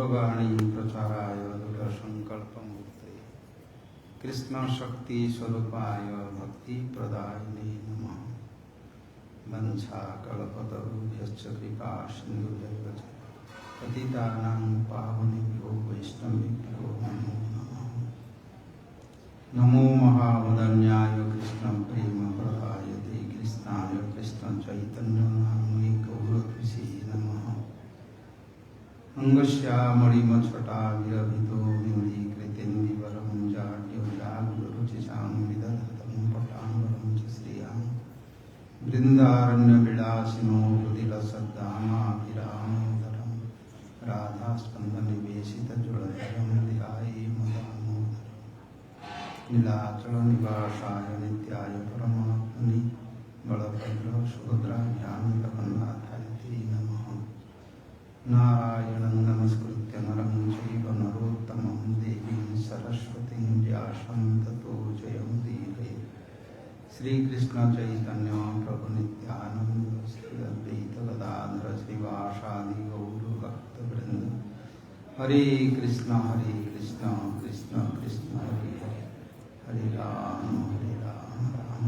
देववाणी प्रचाराय दृढ़संकल्पमूर्तये कृष्ण शक्ति स्वरूपाय भक्ति प्रदायिने नमः। वंशाकल्पतरुभ्यश्च कृपा सिन्धुभ्यश्च पतितानां पावनेभ्यो वैष्णवेभ्यो नमो नमः। नमो महावदन्याय कृष्ण प्रेम प्रदायते कृष्णाय कृष्ण चैतन्य नाम्ने गौरकृषे नमः। अंगस्यामणिमच्छटा विरभितो विमलीकृतेन्दीवरं जाड्यो जागुरुचिसां विदधतं पटाम्बरं च श्रियां वृन्दारण्यविलासिनो हृदिलसद्दामाभिरामोदरं राधास्कन्धनिवेशितजुलधरं ध्याये मदामोदरं। नीलाचलनिवासाय नित्याय परमात्मने बलभद्र सुभद्राभ्यां जगन्नाथाय ते नमः। नारायणं नमस्कृत्य नरं चैव नरोत्तमं देवीं सरस्वतीं व्यासं ततो जयमुदीरयेत्। श्रीकृष्ण चैतन्य प्रभु नित्यानंद श्री अद्वैत गदाधर श्रीवासादि गौरभक्तवृंद। हरे कृष्ण कृष्ण कृष्ण हरे हरे, हरे राम राम राम।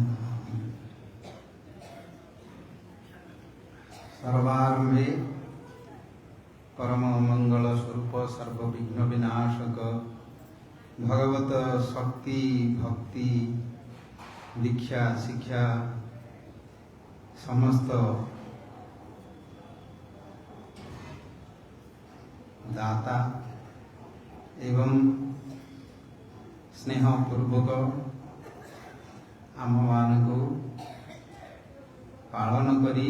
सर्वारंभे परम मंगल स्वरूप सर्वविघ्न विनाशक भगवत शक्ति भक्ति दीक्षा शिक्षा समस्त दाता एवं स्नेह पूर्वक आम मान को पालन करी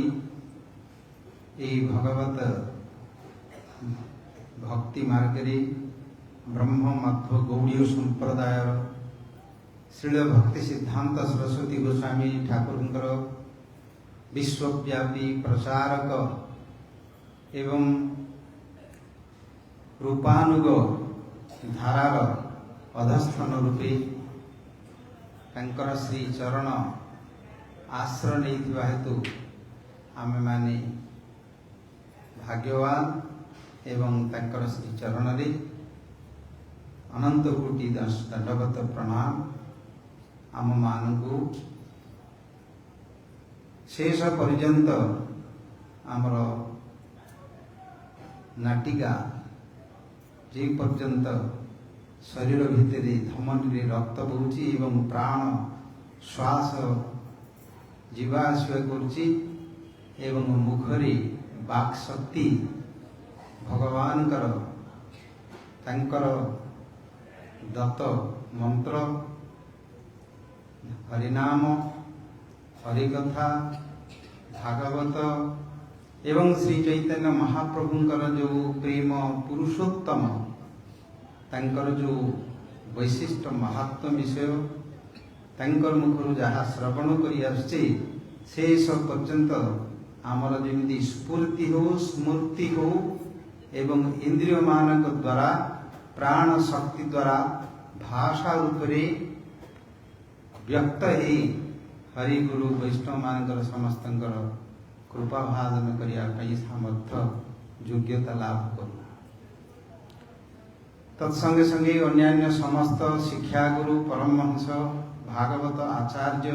भगवत भक्ति मार्गे ब्रह्म मध्व गौड़ीय संप्रदाय श्रील भक्ति सिद्धांत सरस्वती गोस्वामी ठाकुर विश्वव्यापी प्रचारक एवं रूपानुग धारार अधस्थन रूपे श्री चरण आश्रय नहीं हेतु आमे माने भाग्यवान एवं तंकर श्री चरण रे अनंत कोटि दंडवत प्रणाम। आम मानू शेष पर्यंत आमर नाटिका जे पर्यंत शरीर भितर धमनी रक्त बहुची एवं प्राण श्वास जीवा आसवा करुची एवं मुखरे बाक शक्ति भगवान तांकर दत्त मंत्र हरिनाम हरिकथा भागवत एवं श्री चैतन्य महाप्रभुंकर जो प्रेम पुरुषोत्तम तांकर जो वैशिष्ट महात्म विषय तांकर मुखर जहाँ श्रवण करी आसुचे से सब पर्यंत आमर जमी स्फूर्ति हो स्मृति हो एवं इंद्रिय मानक द्वारा प्राण शक्ति द्वारा भाषा रूप व्यक्त है हरि गुरु वैष्णव मानकर समस्त कृपा भाजन करने सामर्थ्य योग्यता लाभ करूँ। तत्संगे संगे अन्यान्य समस्त शिक्षा गुरु परमहंस भागवत आचार्य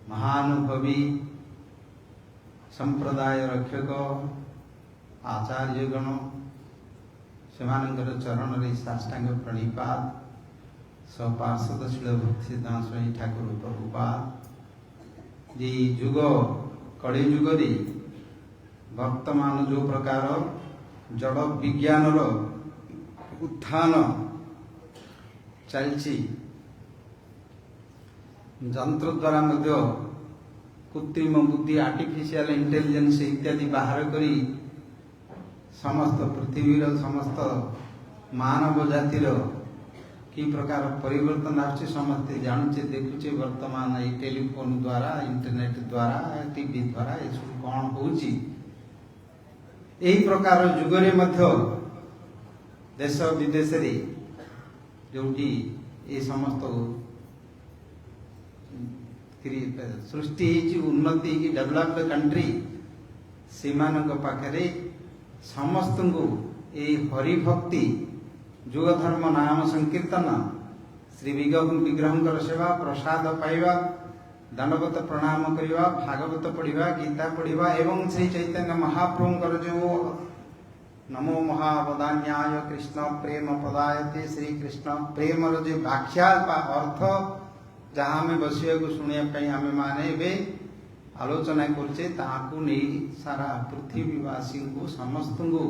महानुभवी संप्रदाय रक्षक आचार्यगण से चरण रे साष्टांग प्रणिपात सपार्षद शिल भक्ति सिद्धांत स्वामी ठाकुर प्रभुपाद ये युग कड़ी युग रे वर्तमान जो प्रकार जड़ विज्ञान उत्थान चलछि यंत्र द्वारा मध्य कृत्रिम बुद्धि आर्टिफिशियल इंटेलिजेंस इत्यादि बाहर करी समस्त पृथ्वीर समस्त मानव जातिर कि प्रकार परिवर्तन आछे समस्ते जानूचे देखुचे वर्तमान ये टेलीफोन द्वारा इंटरनेट द्वारा टीवी द्वारा ये सब कौन होउची यही प्रकार जुगरे मध्य देश विदेश रे जोटी ये समस्त सृष्टि उन्नति डेवलप्ड कंट्री से पाखे समस्त को এই হরি ভক্তি যুগ ধর্ম নাম সংकीर्तन श्री विग्रहंकर सेवा प्रसाद पाइबा दंडवत प्रणाम करवा भागवत पढ़ा गीता पढ़ा एवं श्री चैतन्य महाप्रभुंकर जो नमो महावदान्याय कृष्ण प्रेम पदायते श्री कृष्ण प्रेम जो व्याख्या अर्थ जहाँ आम बसिया शुणा आम माने आलोचना करछे ताकू नहीं सारा पृथ्वीवासी को समस्त को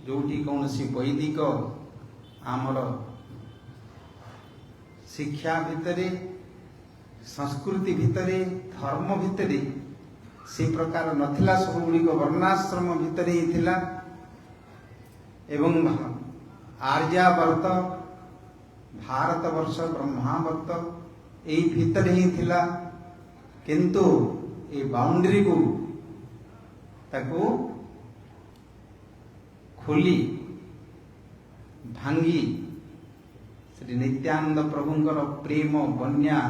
जोटी कौन सी वैदिक आमर शिक्षा भितर संस्कृति भितर धर्म भितर से प्रकार नथिला सब गुड़िक वर्णाश्रम भितर ही थिला एवं आर्यावर्त भारतवर्ष ब्रह्मावर्त यही भितर ही थिला किंतु ये बाउंड्री को ताको खोली भांगी श्री नित्यानंद प्रभुंकर प्रेम बन्या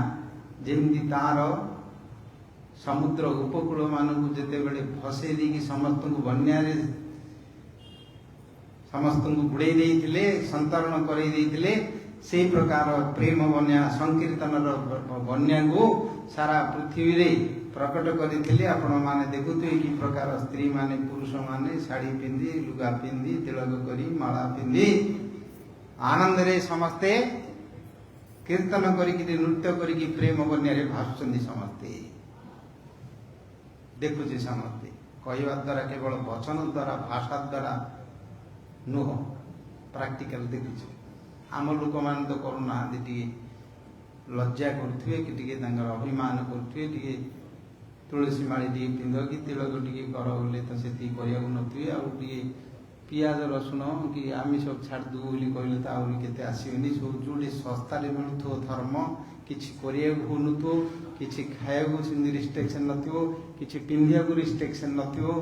जेमती तार समुद्र उपकूल मानक जिते बड़े फसे देकी समस्त को बन्या समस्त को बुड़े देइथिले संतरण करई देइथिले से प्रकार प्रेम बन्या संकीर्तन बन्या को सारा पृथ्वी रे प्रकट करथिले आपण माने देखुथि कि प्रकार स्त्री माने पुरुष माने साड़ी पिंदी लुगा पिंदी तिलक करी माला पिंदी आनंद रे समस्ते कीर्तन करिक नृत्य करिक प्रेम बन्या रे भासुचंदी समस्ते देखुचे समस्ते कहवा द्वारा केवल वचन द्वारा भाषा द्वारा नुह प्रैक्टिकल देखुचे आम लोक मान तो करूना लज्जा करुवे कि अभिमान करुवे तुलसी माड़ी टी पिंध कि तिलक टी कर बोले तो से नथिबे आ पियाज रसुण कि आमिष छाड़ दू बोली कहले तो आहरी केते आसबनी सब जो सस्ता मिलुथो धर्म किछि होनुथो किछि खाया रिस्ट्रिक्शन नथिबो किछि पिंधिया रिस्ट्रिक्शन नथिबो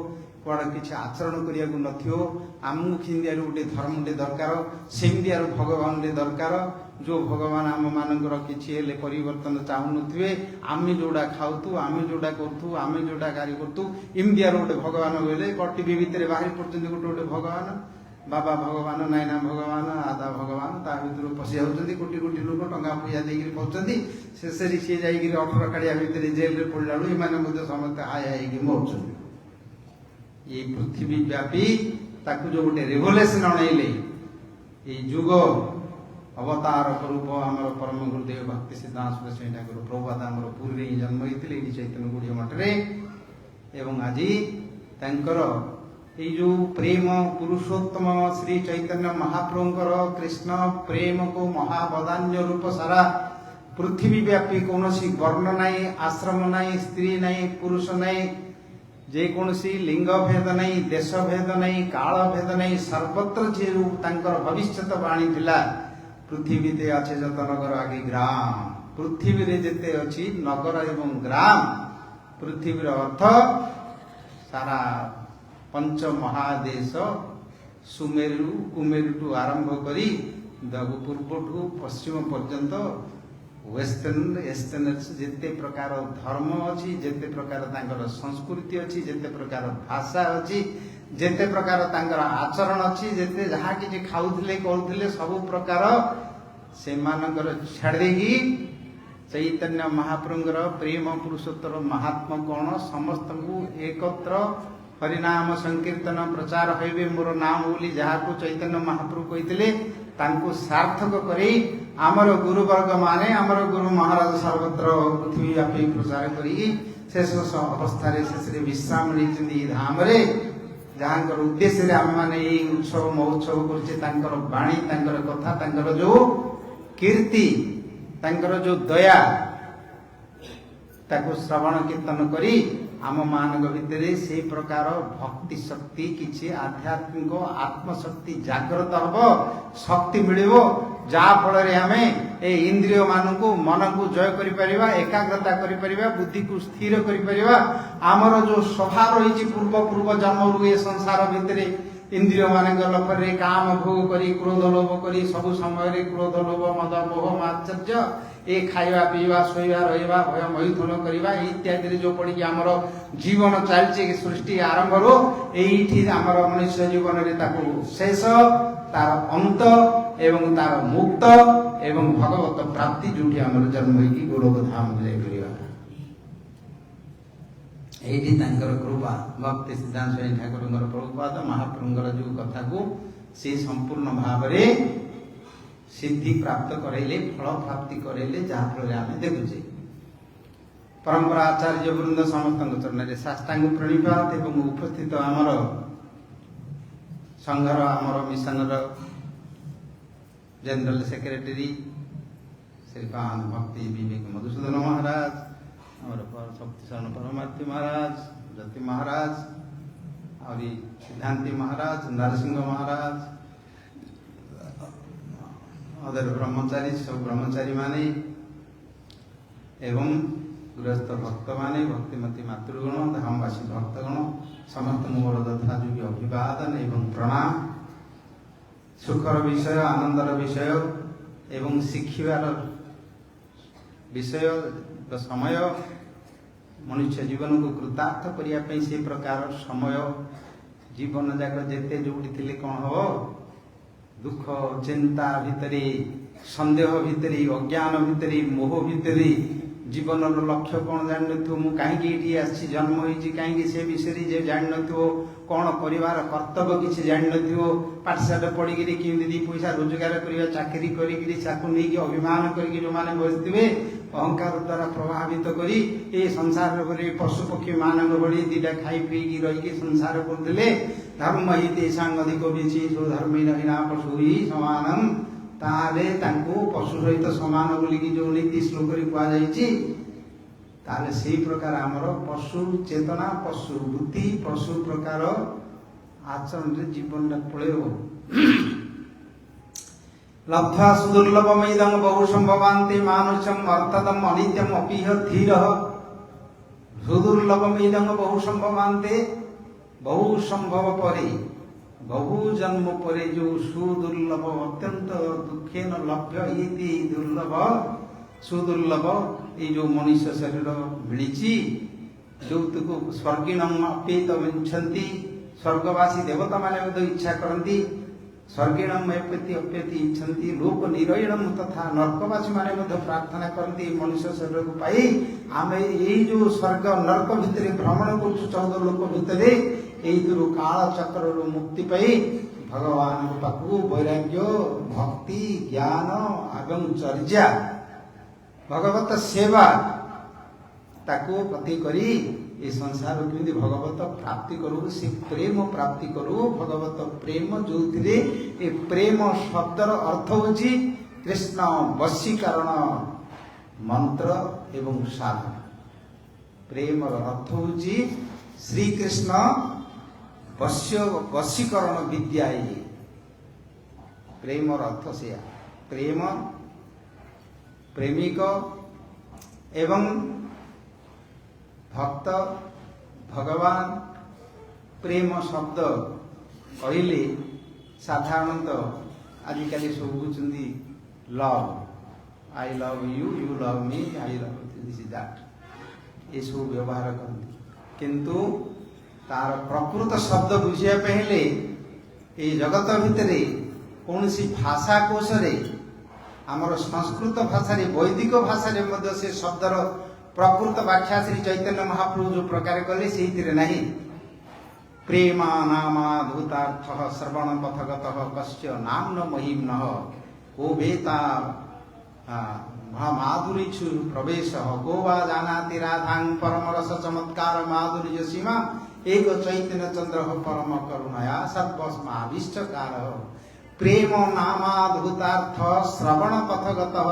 कौन किसी आचरण करिया नथिबो आमु खिंदियार गोटे धर्म दरकार सेमदियार भगवान दरकार जो भगवान आम मानकर किसी परिवर्तन चाहू नथिबे आमे जोड़ा खाऊतु आमे जोड़ा करतु आमे जोड़ा कार्य करतु इमदियार गोटे भगवान बोले टीवी भितर बाहरी पड़ते गोटे गोटे भगवान बाबा भगवान नायना भगवान आदा भगवान ता भर पशि जाऊँच कोटी कोटी लोक टंका पैसा देकर पहुँचती शेष सी जा 18 काड़िया भितर जेल पड़ा बेलू ये समस्त हाय हाय मरुंट ये पृथ्वी व्यापी ताकू जो गोटे रेवोल्यूशन अणैले ये युग अवतार स्वरूप आमर परम गुरुदेव भक्ति सिद्धांत सरस्वती ठाकुर प्रभुपाद आमर पुरी ही जन्म होते चैतन्य गुड़िया मठरे एवं आज तांकर ये जो प्रेम पुरुषोत्तम श्री चैतन्य महाप्रभुंकर कृष्ण प्रेम को महावदान्य रूप सारा पृथ्वी व्यापी कौन वर्ण नाई आश्रम नाई स्त्री नाई पुरुष नाई जेकोसी लिंग भेद नहीं देश भेद नहीं काल भेद नहीं सर्वत्र जे भविष्यत बाणी थिला पृथ्वी ते अच्छे जत नगर आगे ग्राम पृथ्वी रे जेते अच्छी नगर एवं ग्राम पृथ्वी अर्थ सारा पंच महादेश सुमेरु कुमेरु टू आरंभ करी पूर्व टू पश्चिम पर्यंत वेस्टर्न ईस्टर्न जिते प्रकार धर्म अच्छी जिते प्रकार संस्कृति अच्छी जिते प्रकार भाषा अच्छी जिते प्रकार आचरण अच्छी जिते जहाँ कि खाऊले करुले सब प्रकार से छाड़ी चैतन्य महाप्रभुंकर प्रेम पुरुषोत्तर महात्मा कौन समस्त को एकत्र हरिनाम संकीर्तन प्रचार होइबे मोर नाम बोली जहाँ को चैतन्य महाप्रभु कहते तांको सार्थक करी आमर गुरुवर्ग माने आमर गुरु महाराज सर्वत्र पृथ्वी व्यापी प्रचार करी शेष अवस्था शेष विश्राम नहीं धाम रे जहाँ उद्देश्य आम मैंने ये उत्सव महोत्सव कर वाणी कथा जो कीर्ति जो दया ताको श्रवण कीर्तन करी आम मान भितर से प्रकार भक्ति शक्ति किसी आध्यात्मिक आत्मशक्ति जागृत हम शक्ति मिल जाफल आम ए इंद्रिय मान को मन को जय कर एकाग्रता कर बुद्धि को स्थिर कर आमर जो स्वभाव रही पूर्व पूर्व जन्म रू ए संसार भितर इंद्रिय मान लफरे काम भोग करी क्रोध लोभ करी सब समय क्रोध लोभ मद मोह मात्सर्य ए खाइबा पीवा शोइबा रहिबा भय मैथुन करवा इत्यादि जो पड़ी आमर जीवन चलती सृष्टि आरंभ रो एठी आमर मनुष्य जीवन रे ताकू शेष तार अंत एवं तार मुक्त एवं भगवत प्राप्ति जोटी आमर जन्म होई गोलोक धाम जाय करिवा एठी तांकर कृपा भक्ति सिद्धांत स्वामी ठाकुरଙ୍କର प्रभुपाद महाप्रभुଙ୍କର जो कथा को से संपूर्ण भाव रे सिद्धि प्राप्त करैले फल प्राप्ति करैले जहाँ फल आम देखुचे परंपरा आचार्य वृंद समस्त चरण में साष्टांग प्रणिपात एवं उपस्थित आमर संघर आमर मिशन जनरल सेक्रेटरी श्रीपाद भक्ति विवेक मधुसूदन महाराज हमारे शक्ति शरण परमार्थी महाराज ज्योति महाराज और सिद्धांति महाराज नरसिंह महाराज अदर ब्रह्मचारी सब ब्रह्मचारी माने एवं गृहस्थ भक्त माने भक्तिमती मातृगण धामवासी भक्तगण समस्त मोर तथा जो अभिवादन एवं प्रणाम सुखर विषय आनंदर विषय एवं शिक्षार विषय समय मनुष्य जीवन को कृतार्थ करने से प्रकार समय जीवन जाक जेते जोड़ी थिले कौन हो दुख चिंता भितरे संदेह भितरे अज्ञान भितरे मोह भितरे जीवन लक्ष्य कौन जान नथो मु कहीं आसी जन्म होइछि कहीं से विषय जे जान नथो कौन परिवार कर्तव्य किसी जान नथो पाठशाला पढ़ी किमी दी पैसा रोजगार करवा चाकरी करी चाकू नहीं अभिमान करके जो माने बसथिबे अहंकार द्वारा प्रभावित करी ए संसार रे पशु पक्षी मानक भली दीटा खाई पी रही संसार करदे धर्म ही तेषां अधिक बेची सो धर्मी नहिना पशु ही समानम ताले तांको पशु सहित समान बोली जो नीति श्लोक रे कुआ जाईची ताले सेही प्रकार आमर पशु चेतना पशु बुद्धि पशु प्रकार आचरण रे जीवन पळेबो लब्ध्वा सुदुर्लभमिदं बहु संभवान्ते मानुषम अर्थदम अनित्यम अपीह धीरः सुदुर्लभमिदं बहु संभवान्ते बहु संभव परे बहु जन्म परे जो सुदुर्लभ अत्यंत दुखेन लभ्य इति दुर्लभ सुदुर्लभ ये जो मनुष्य शरीर मिली जो स्वर्गिणम अपेत विंछन्ति स्वर्गवासी देवता माने इच्छा करती स्वर्गिणम अपेति अपेति इच्छन्ति लोक निरयणम तथा नरकवासी माने प्रार्थना करती मनुष्य शरीर को पाई आमे ये जो स्वर्ग नरक भितर भ्रमण कर 14 लोक भितर यही काल चक्र मुक्ति पाई भगवान पाखु वैराग्य भक्ति ज्ञान एवं चर्या भगवत सेवा ताको पति करी ये संसार केमि भगवत प्राप्ति करू से प्रेम प्राप्ति करू भगवत प्रेम जो ए प्रेम शब्दर अर्थ होची कृष्ण वशीकरण मंत्र एवं साधन प्रेम अर्थ होची श्री कृष्ण वशीकरण विद्या प्रेम अर्थ से प्रेम प्रेमिक एवं भक्त भगवान प्रेम शब्द कहले साधारणतः आजिकल सब बुझुंदी love I love you you love me I love this is that ये सब व्यवहार करती किंतु तार प्रकृत शब्द बुझिया पहले ये जगत भितर कौन सी भाषा कोश आमर संस्कृत भाषा वैदिक भाषा से शब्दर प्रकृत व्याख्या श्री चैतन्य महाप्रभु जो प्रकार कले से नहीं प्रेमा नामाधूतार्थ श्रवण पथगत कस्य नाम न महिम्न को वेता माधुरीक्षु प्रवेश को वा जानाति राधां परमरस चमत्कार माधुर्य सीमा एक चैतन्य चंद्र परम करुणया सर्वस्माविष्टकार प्रेम नामाधूतार्थ श्रवण पथगत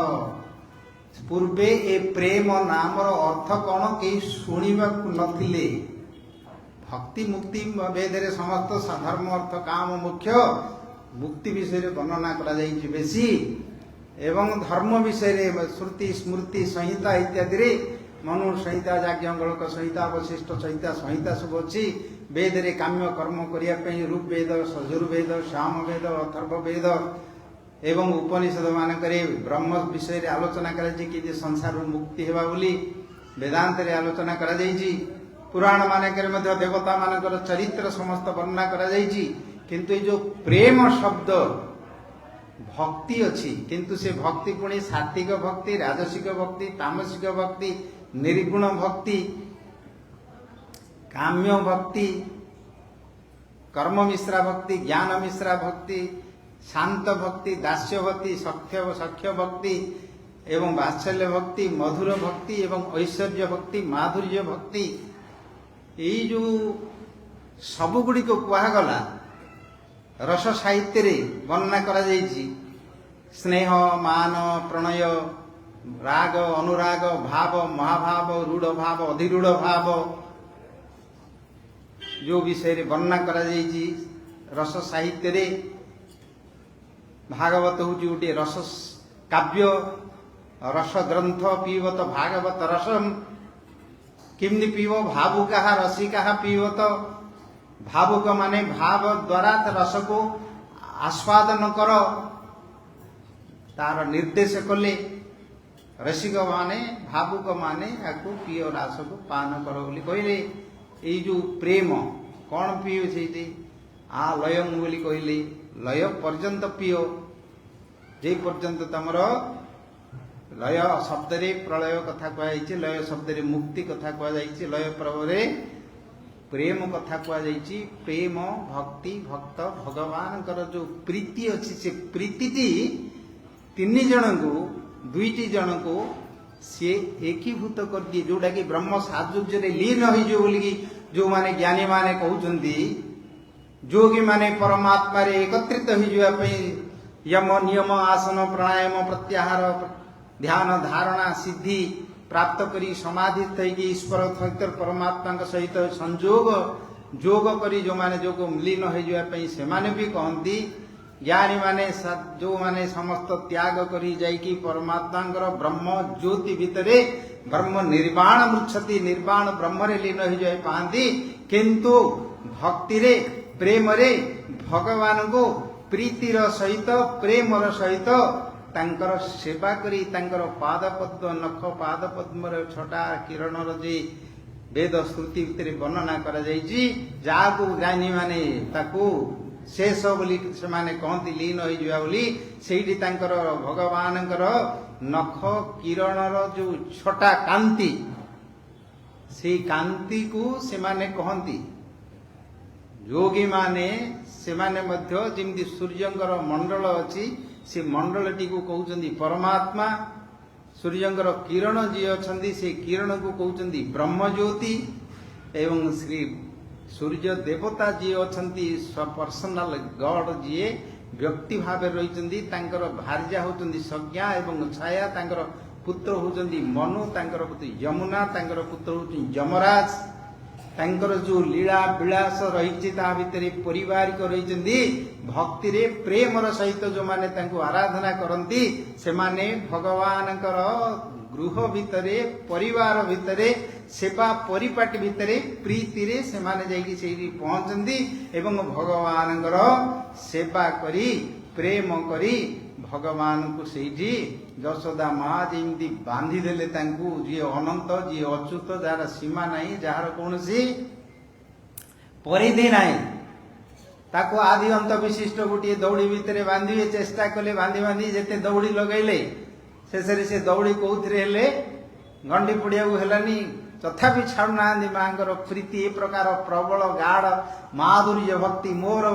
पूर्वे ए प्रेम नामर अर्थ कौन कई शुणा नथिले भक्ति मुक्ति वेदरे समस्त धर्म अर्थ काम मुख्य मुक्ति विषय वर्णना करा जाइछि बेसी एवं धर्म विषय श्रुति स्मृति संहिता इत्यादि ମନୁ ସଂହିତା, ଯାଜ୍ଞବଲ୍କ ସଂହିତା, ଅବଶିଷ୍ଟ ସଂହିତା, ସଂହିତା ସବୁ ଅଛି। ବେଦରେ କାମ୍ୟ କର୍ମ କରିବା ପାଇଁ ଋଗ୍ବେଦ, ଯଜୁର୍ବେଦ, ସାମବେଦ, ଅଥର୍ବବେଦ ଏବଂ ଉପନିଷଦ ମାନଙ୍କରେ ବ୍ରହ୍ମ ବିଷୟରେ ଆଲୋଚନା କରାଯାଇଛି, କେମିତି ସଂସାରରୁ ମୁକ୍ତି ହେବା ବୋଲି ବେଦାନ୍ତରେ ଆଲୋଚନା କରାଯାଇଛି। ପୁରାଣ ମାନଙ୍କରେ ମଧ୍ୟ ଦେବତା ମାନଙ୍କର ଚରିତ୍ର ସମସ୍ତ ବର୍ଣ୍ଣନା କରାଯାଇଛି। କିନ୍ତୁ ଏ ଯୋଉ ପ୍ରେମ ଶବ୍ଦ ଭକ୍ତି ଅଛି, କିନ୍ତୁ ସେ ଭକ୍ତି ପୁଣି ସାତ୍ବିକ ଭକ୍ତି, ରାଜସିକ ଭକ୍ତି, ତାମସିକ ଭକ୍ତି, ନିର୍ଗୁଣ ଭକ୍ତି, କାମ୍ୟ ଭକ୍ତି, କର୍ମ ମିଶ୍ରା ଭକ୍ତି, ଜ୍ଞାନ ମିଶ୍ରା ଭକ୍ତି, ଶାନ୍ତ ଭକ୍ତି, ଦାସ୍ୟ ଭକ୍ତି, ସଖ୍ୟ ଭକ୍ତି ଏବଂ ବାତ୍ସଲ୍ୟ ଭକ୍ତି, ମଧୁର ଭକ୍ତି ଏବଂ ଐଶ୍ୱର୍ଯ୍ୟ ଭକ୍ତି, ମାଧୁର୍ଯ୍ୟ ଭକ୍ତି, ଏଇ ଯୋଉ ସବୁଗୁଡ଼ିକ କୁହାଗଲା ରସ ସାହିତ୍ୟରେ ବର୍ଣ୍ଣନା କରାଯାଇଛି। ସ୍ନେହ, ମାନ, ପ୍ରଣୟ, ରାଗ, ଅନୁରାଗ, ଭାବ, ମହାଭାବ, ରୂଢ଼ ଭାବ, ଅଧିରୂଢ଼ ଭାବ ଯୋଉ ବିଷୟରେ ବର୍ଣ୍ଣନା କରାଯାଇଛି ରସ ସାହିତ୍ୟରେ। ଭାଗବତ ହେଉଛି ଗୋଟିଏ ରସ କାବ୍ୟ, ରସ ଗ୍ରନ୍ଥ। ପିବତ ଭାଗବତ ରସମ୍, କେମିତି ପିଇବ? ଭାବୁକାହା ରସିକାହା ପିବତ। ଭାବୁକ ମାନେ ଭାବ ଦ୍ୱାରା ରସକୁ ଆସ୍ୱାଦନ କର, ତାର ନିର୍ଦ୍ଦେଶ କଲେ। ରସିକ ମାନେ, ଭାବୁକ ମାନେ ୟାକୁ ପିଅ, ରାସକୁ ପାନ କର ବୋଲି କହିଲେ। ଏଇ ଯୋଉ ପ୍ରେମ କଣ ପିଅ? ସେଇଠି ଲୟଂ ବୋଲି କହିଲେ, ଲୟ ପର୍ଯ୍ୟନ୍ତ ପିଅ। ଯେ ପର୍ଯ୍ୟନ୍ତ ତମର ଲୟ ଶବ୍ଦରେ ପ୍ରଳୟ କଥା କୁହାଯାଇଛି, ଲୟ ଶବ୍ଦରେ ମୁକ୍ତି କଥା କୁହାଯାଇଛି, ଲୟ ପ୍ରଭରେ ପ୍ରେମ କଥା କୁହାଯାଇଛି। ପ୍ରେମ, ଭକ୍ତି, ଭକ୍ତ, ଭଗବାନଙ୍କର ଯୋଉ ପ୍ରୀତି ଅଛି, ସେ ପ୍ରୀତିଟି ତିନି ଜଣଙ୍କୁ, ଦୁଇଟି ଜଣଙ୍କୁ ସିଏ ଏକୀଭୂତ କରିଦିଏ, ଯୋଉଟା କି ବ୍ରହ୍ମ ସାଯୁଜ୍ୟରେ ଲୀନ ହୋଇଯିବ ବୋଲିକି ଯୋଉମାନେ ଜ୍ଞାନୀ ମାନେ କହୁଛନ୍ତି। ଯୋଗୀ ମାନେ ପରମାତ୍ମାରେ ଏକତ୍ରିତ ହୋଇଯିବା ପାଇଁ ୟମ, ନିୟମ, ଆସନ, ପ୍ରାଣାୟାମ, ପ୍ରତ୍ୟାହାର, ଧ୍ୟାନ, ଧାରଣା, ସିଦ୍ଧି ପ୍ରାପ୍ତ କରି ସମାଧିସ୍ଥ ହେଇକି ଈଶ୍ୱର ସହିତ ପରମାତ୍ମାଙ୍କ ସହିତ ସଂଯୋଗ ଯୋଗ କରି ଯୋଉମାନେ ଯୋଗ ଲୀନ ହୋଇଯିବା ପାଇଁ ସେମାନେ ବି କହନ୍ତି। ଜ୍ଞାନୀ ମାନେ ଯୋଉମାନେ ସମସ୍ତ ତ୍ୟାଗ କରି ଯାଇକି ପରମାତ୍ମାଙ୍କର ବ୍ରହ୍ମ ଜ୍ୟୋତି ଭିତରେ ବ୍ରହ୍ମ ନିର୍ବାଣ ମୁଚ୍ଛତି, ନିର୍ବାଣ ବ୍ରହ୍ମରେ ଲୀନ ହୋଇଯାଇ ପାଆନ୍ତି। କିନ୍ତୁ ଭକ୍ତିରେ, ପ୍ରେମରେ ଭଗବାନଙ୍କୁ ପ୍ରୀତିର ସହିତ, ପ୍ରେମର ସହିତ ତାଙ୍କର ସେବା କରି ତାଙ୍କର ପାଦପଦ୍ମ, ନଖ ପାଦପଦ୍ମର ଛଟା କିରଣର ଯେ ବେଦ ଶ୍ରୁତି ଭିତରେ ବର୍ଣ୍ଣନା କରାଯାଇଛି, ଯାହାକୁ ଜ୍ଞାନୀ ମାନେ ତାକୁ ଶେଷ ବୋଲି ସେମାନେ କହନ୍ତି, ଲୀନ ହୋଇଯିବା ବୋଲି। ସେଇଠି ତାଙ୍କର ଭଗବାନଙ୍କର ନଖ କିରଣର ଯୋଉ ଛଟା କାନ୍ତି, ସେଇ କାନ୍ତିକୁ ସେମାନେ କହନ୍ତି। ଯୋଗୀ ମାନେ ସେମାନେ ମଧ୍ୟ ଯେମିତି ସୂର୍ଯ୍ୟଙ୍କର ମଣ୍ଡଳ ଅଛି, ସେ ମଣ୍ଡଳଟିକୁ କହୁଛନ୍ତି ପରମାତ୍ମା। ସୂର୍ଯ୍ୟଙ୍କର କିରଣ ଯିଏ ଅଛନ୍ତି, ସେ କିରଣକୁ କହୁଛନ୍ତି ବ୍ରହ୍ମଜ୍ୟୋତି। ଏବଂ ଶ୍ରୀ ସୂର୍ଯ୍ୟ ଦେବତା ଯିଏ ଅଛନ୍ତି, ପର୍ସନାଲ ଗଡ୍ ଯିଏ ବ୍ୟକ୍ତି ଭାବେ ରହିଛନ୍ତି, ତାଙ୍କର ଭାର୍ଯ୍ୟା ହେଉଛନ୍ତି ସଜ୍ଞା ଏବଂ ଛାୟା, ତାଙ୍କର ପୁତ୍ର ହେଉଛନ୍ତି ମନୁ, ତାଙ୍କର ପୁତ୍ରୀ ଯମୁନା, ତାଙ୍କର ପୁତ୍ର ହେଉଛନ୍ତି ଯମରାଜ। ତାଙ୍କର ଯୋଉ ଲୀଳା ବିଳାସ ରହିଛି ତା ଭିତରେ ପରିବାରିକ ରହିଛନ୍ତି। ଭକ୍ତିରେ ପ୍ରେମର ସହିତ ଯୋଉମାନେ ତାଙ୍କୁ ଆରାଧନା କରନ୍ତି, ସେମାନେ ଭଗବାନଙ୍କର ଗୃହ ଭିତରେ, ପରିବାର ଭିତରେ, ସେବା ପରିପାଟି ଭିତରେ ପ୍ରୀତିରେ ସେମାନେ ଯାଇକି ସେଇଠି ପହଞ୍ଚନ୍ତି ଏବଂ ଭଗବାନଙ୍କର ସେବା କରି, ପ୍ରେମ କରି ଭଗବାନଙ୍କୁ ସେଇଠି ଯଶୋଦା ମା ଯେମିତି ବାନ୍ଧିଦେଲେ ତାଙ୍କୁ, ଯିଏ ଅନନ୍ତ, ଯିଏ ଅଚ୍ୟୁତ, ଯାହାର ସୀମା ନାହିଁ, ଯାହାର କୌଣସି ପରିଧି ନାହିଁ, ତାକୁ ଆଦି ଅନ୍ତ ବିଶିଷ୍ଟ ଗୋଟିଏ ଦଉଡ଼ି ଭିତରେ ବାନ୍ଧିବେ। ଚେଷ୍ଟା କଲେ ବାନ୍ଧି ବାନ୍ଧି ଯେତେ ଦଉଡ଼ି ଲଗେଇଲେ, ଶେଷରେ ସେ ଦଉଡ଼ି କୋଉଥିରେ ହେଲେ ଗଣ୍ଡି ପଡ଼ିବାକୁ ହେଲାନି। ତଥାପି ଛାଡୁନାହାନ୍ତି ମାଙ୍କର ପ୍ରୀତି ଏ ପ୍ରକାର ପ୍ରବଳ ଗାଢ ମାଧୁର୍ଯ୍ୟ ଭକ୍ତି। ମୋର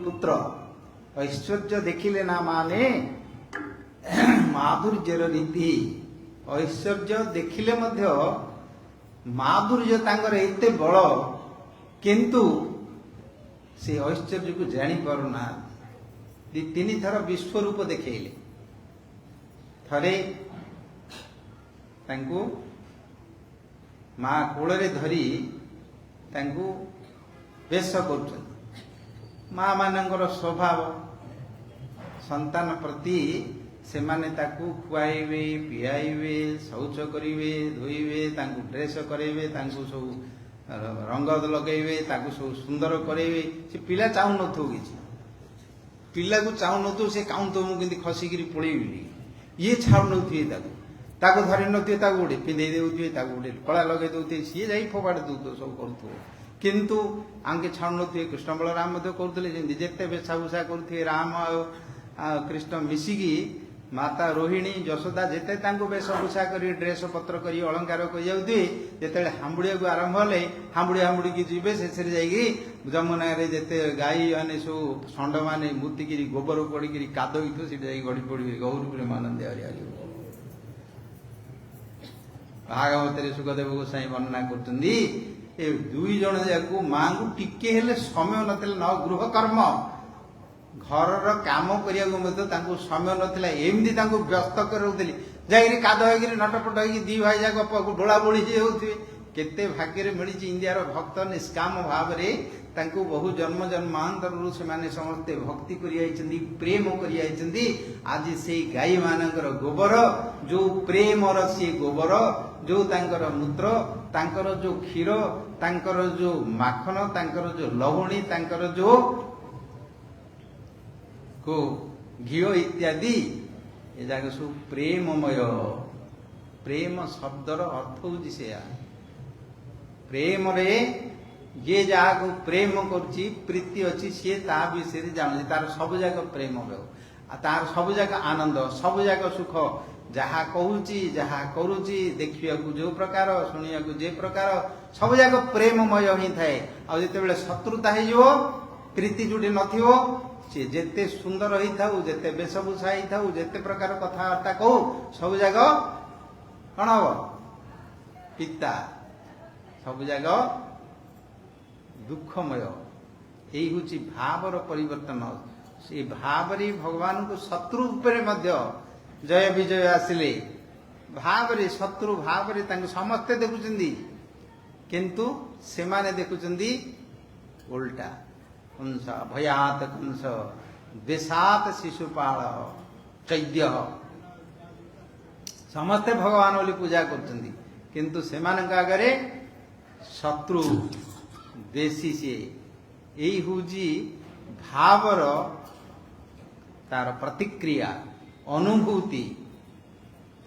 ପୁତ୍ର ଐଶ୍ୱର୍ଯ୍ୟ ଦେଖିଲେ ନା ମାନେ ମାଧୁର୍ଯ୍ୟର ନୀତି, ଐଶ୍ୱର୍ଯ୍ୟ ଦେଖିଲେ ମଧ୍ୟ ମାଧୁର୍ଯ୍ୟ ତାଙ୍କର ଏତେ ବଳ, କିନ୍ତୁ ସେ ଐଶ୍ୱର୍ଯ୍ୟକୁ ଜାଣିପାରୁନାହାନ୍ତି। ତିନି ଥର ବିଶ୍ୱରୂପ ଦେଖେଇଲେ। ଥରେ ତାଙ୍କୁ ମା କୋଳରେ ଧରି ତାଙ୍କୁ ବେଶ କରୁଛନ୍ତି। ମା ମାନଙ୍କର ସ୍ୱଭାବ ସନ୍ତାନ ପ୍ରତି सेमाने ताकू खुआइबे पियाइबे शौच करिवे धोइबे तांकू ड्रेस करेबे तांकू सब रंग लगेबे ताकू सब सुंदर करेबे से पिला चाहू नथो किछि पिला को चाहू नथो से काउं तो मु किंती खसिकिरी पळेइबी ये छाड़ नथि ताकू धरि नथि ताकू गोटे पिंधे देउथि ताकू गोटे कला लगे देउथि सी जाई फोपाड़ देउथो सब करथो किंतु आंके छाड़ नथि कृष्ण बलराम मध्य करथले जेंति जेते बेछाभूषा करथि राम आ कृष्ण मिसिकी माता रोहिणी यशोदा जेते तांको वेशभूषा करी ड्रेस पत्र करी अलंकार कर जाउथि जेतेले हांबुड़िया को आरंभ हले हांबुड़ी हांबुड़ी की जीवे शेषरे जाइगी जमुना रे जेते गाई आने सो षंड माने मुतिकिरी गोबर पड़िकिरी कादोइथो सिटे जाई गड़ी पड़ी गौर प्रेमानंद हरि हरि भागवत रे सुखदेव गोसाई वर्णना करतंदी ए दुई जण जाकू मां को टिके हेले समय नथिले न गृह कर्म घर काम करने समय नाला एमती व्यस्त करूली जाकि काद हो नटपट हो दी भाई जाक बोला बोली होते केते भाग्य मिली इंडियार भक्त निष्काम भाव में बहु जन्म जन्मांतर से समस्ते भक्ति कर प्रेम कर आज से गाई मानकर गोबर जो प्रेमर सी गोबर जो तांकर मूत्र तांकर जो क्षीर तांकर जो माखन तांकर जो लवणी तांकर जो को घिओ इत्यादि ये जाक सब प्रेममय प्रेम शब्दर अर्थ होची से प्रेम रे जे जाक प्रेम करची प्रीति अच्छी सी ता विषय जान तार सब जाक प्रेम तार सब जाक आनंद सब जाक सुख जहा कहूची जहा करूची देखिया को जो प्रकार सुनिया को जे प्रकार सब जाक प्रेममय ही थाए आ जते बेले शत्रुता हे जो प्रीति जोटी नथिवो सी जेते सुंदर होई थाउ जेते वेशभूषा होई थाउ जेते प्रकार कथाबार्ता कहू सब जाक कौन हम पिता सब जाक दुखमय यही हूँ भावर परिवर्तन से भाव भगवान को शत्रु उपरे मध्य जय विजय आसिले भाव शत्रु भाव समस्ते देखुं किंतु से माने देखुं उल्टा कंस भयात कंस देशात शिशुपाल चैद्य समस्ते भगवान बोली पूजा करछन्ती किंतु सेमानक आगरे शत्रु देशी से यही हूँ भावर तार प्रतिक्रिया अनुभूति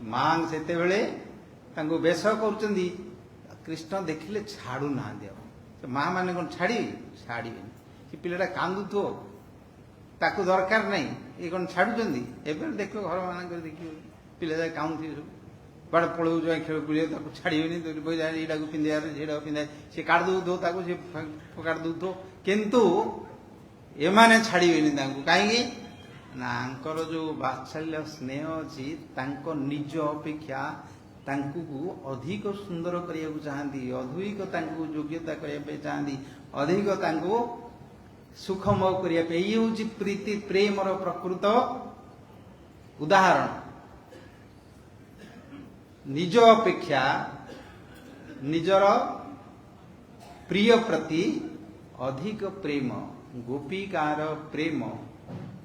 मांग से वेश कर कृष्ण देखिले छाड़ू ना माँ मैंने कौन छाड़ी छाड़े पिलाटा कांदु थो ताकू दरकार नहीं ये कौन छाड़ुं एवं देख घर मान देख पिला जाए काउंथि सब बड़े पड़ो जो खेल बुले छाड़बे यहाँ को पिंधा झीड़ा पिंधा सी काट दो सी काट दो किंतु एमाने छाड़बे कहीं जो वात्सल्य स्नेह अच्छी निज अपेक्षा अधिक सुंदर करने को चाहती अधिक योग्यता करने चाहती अधिक सुखमय करने ये हूँ प्रीति प्रेमर प्रकृत उदाहरण निज अपेक्षा निजर प्रिय प्रति अधिक प्रेम गोपिकार प्रेम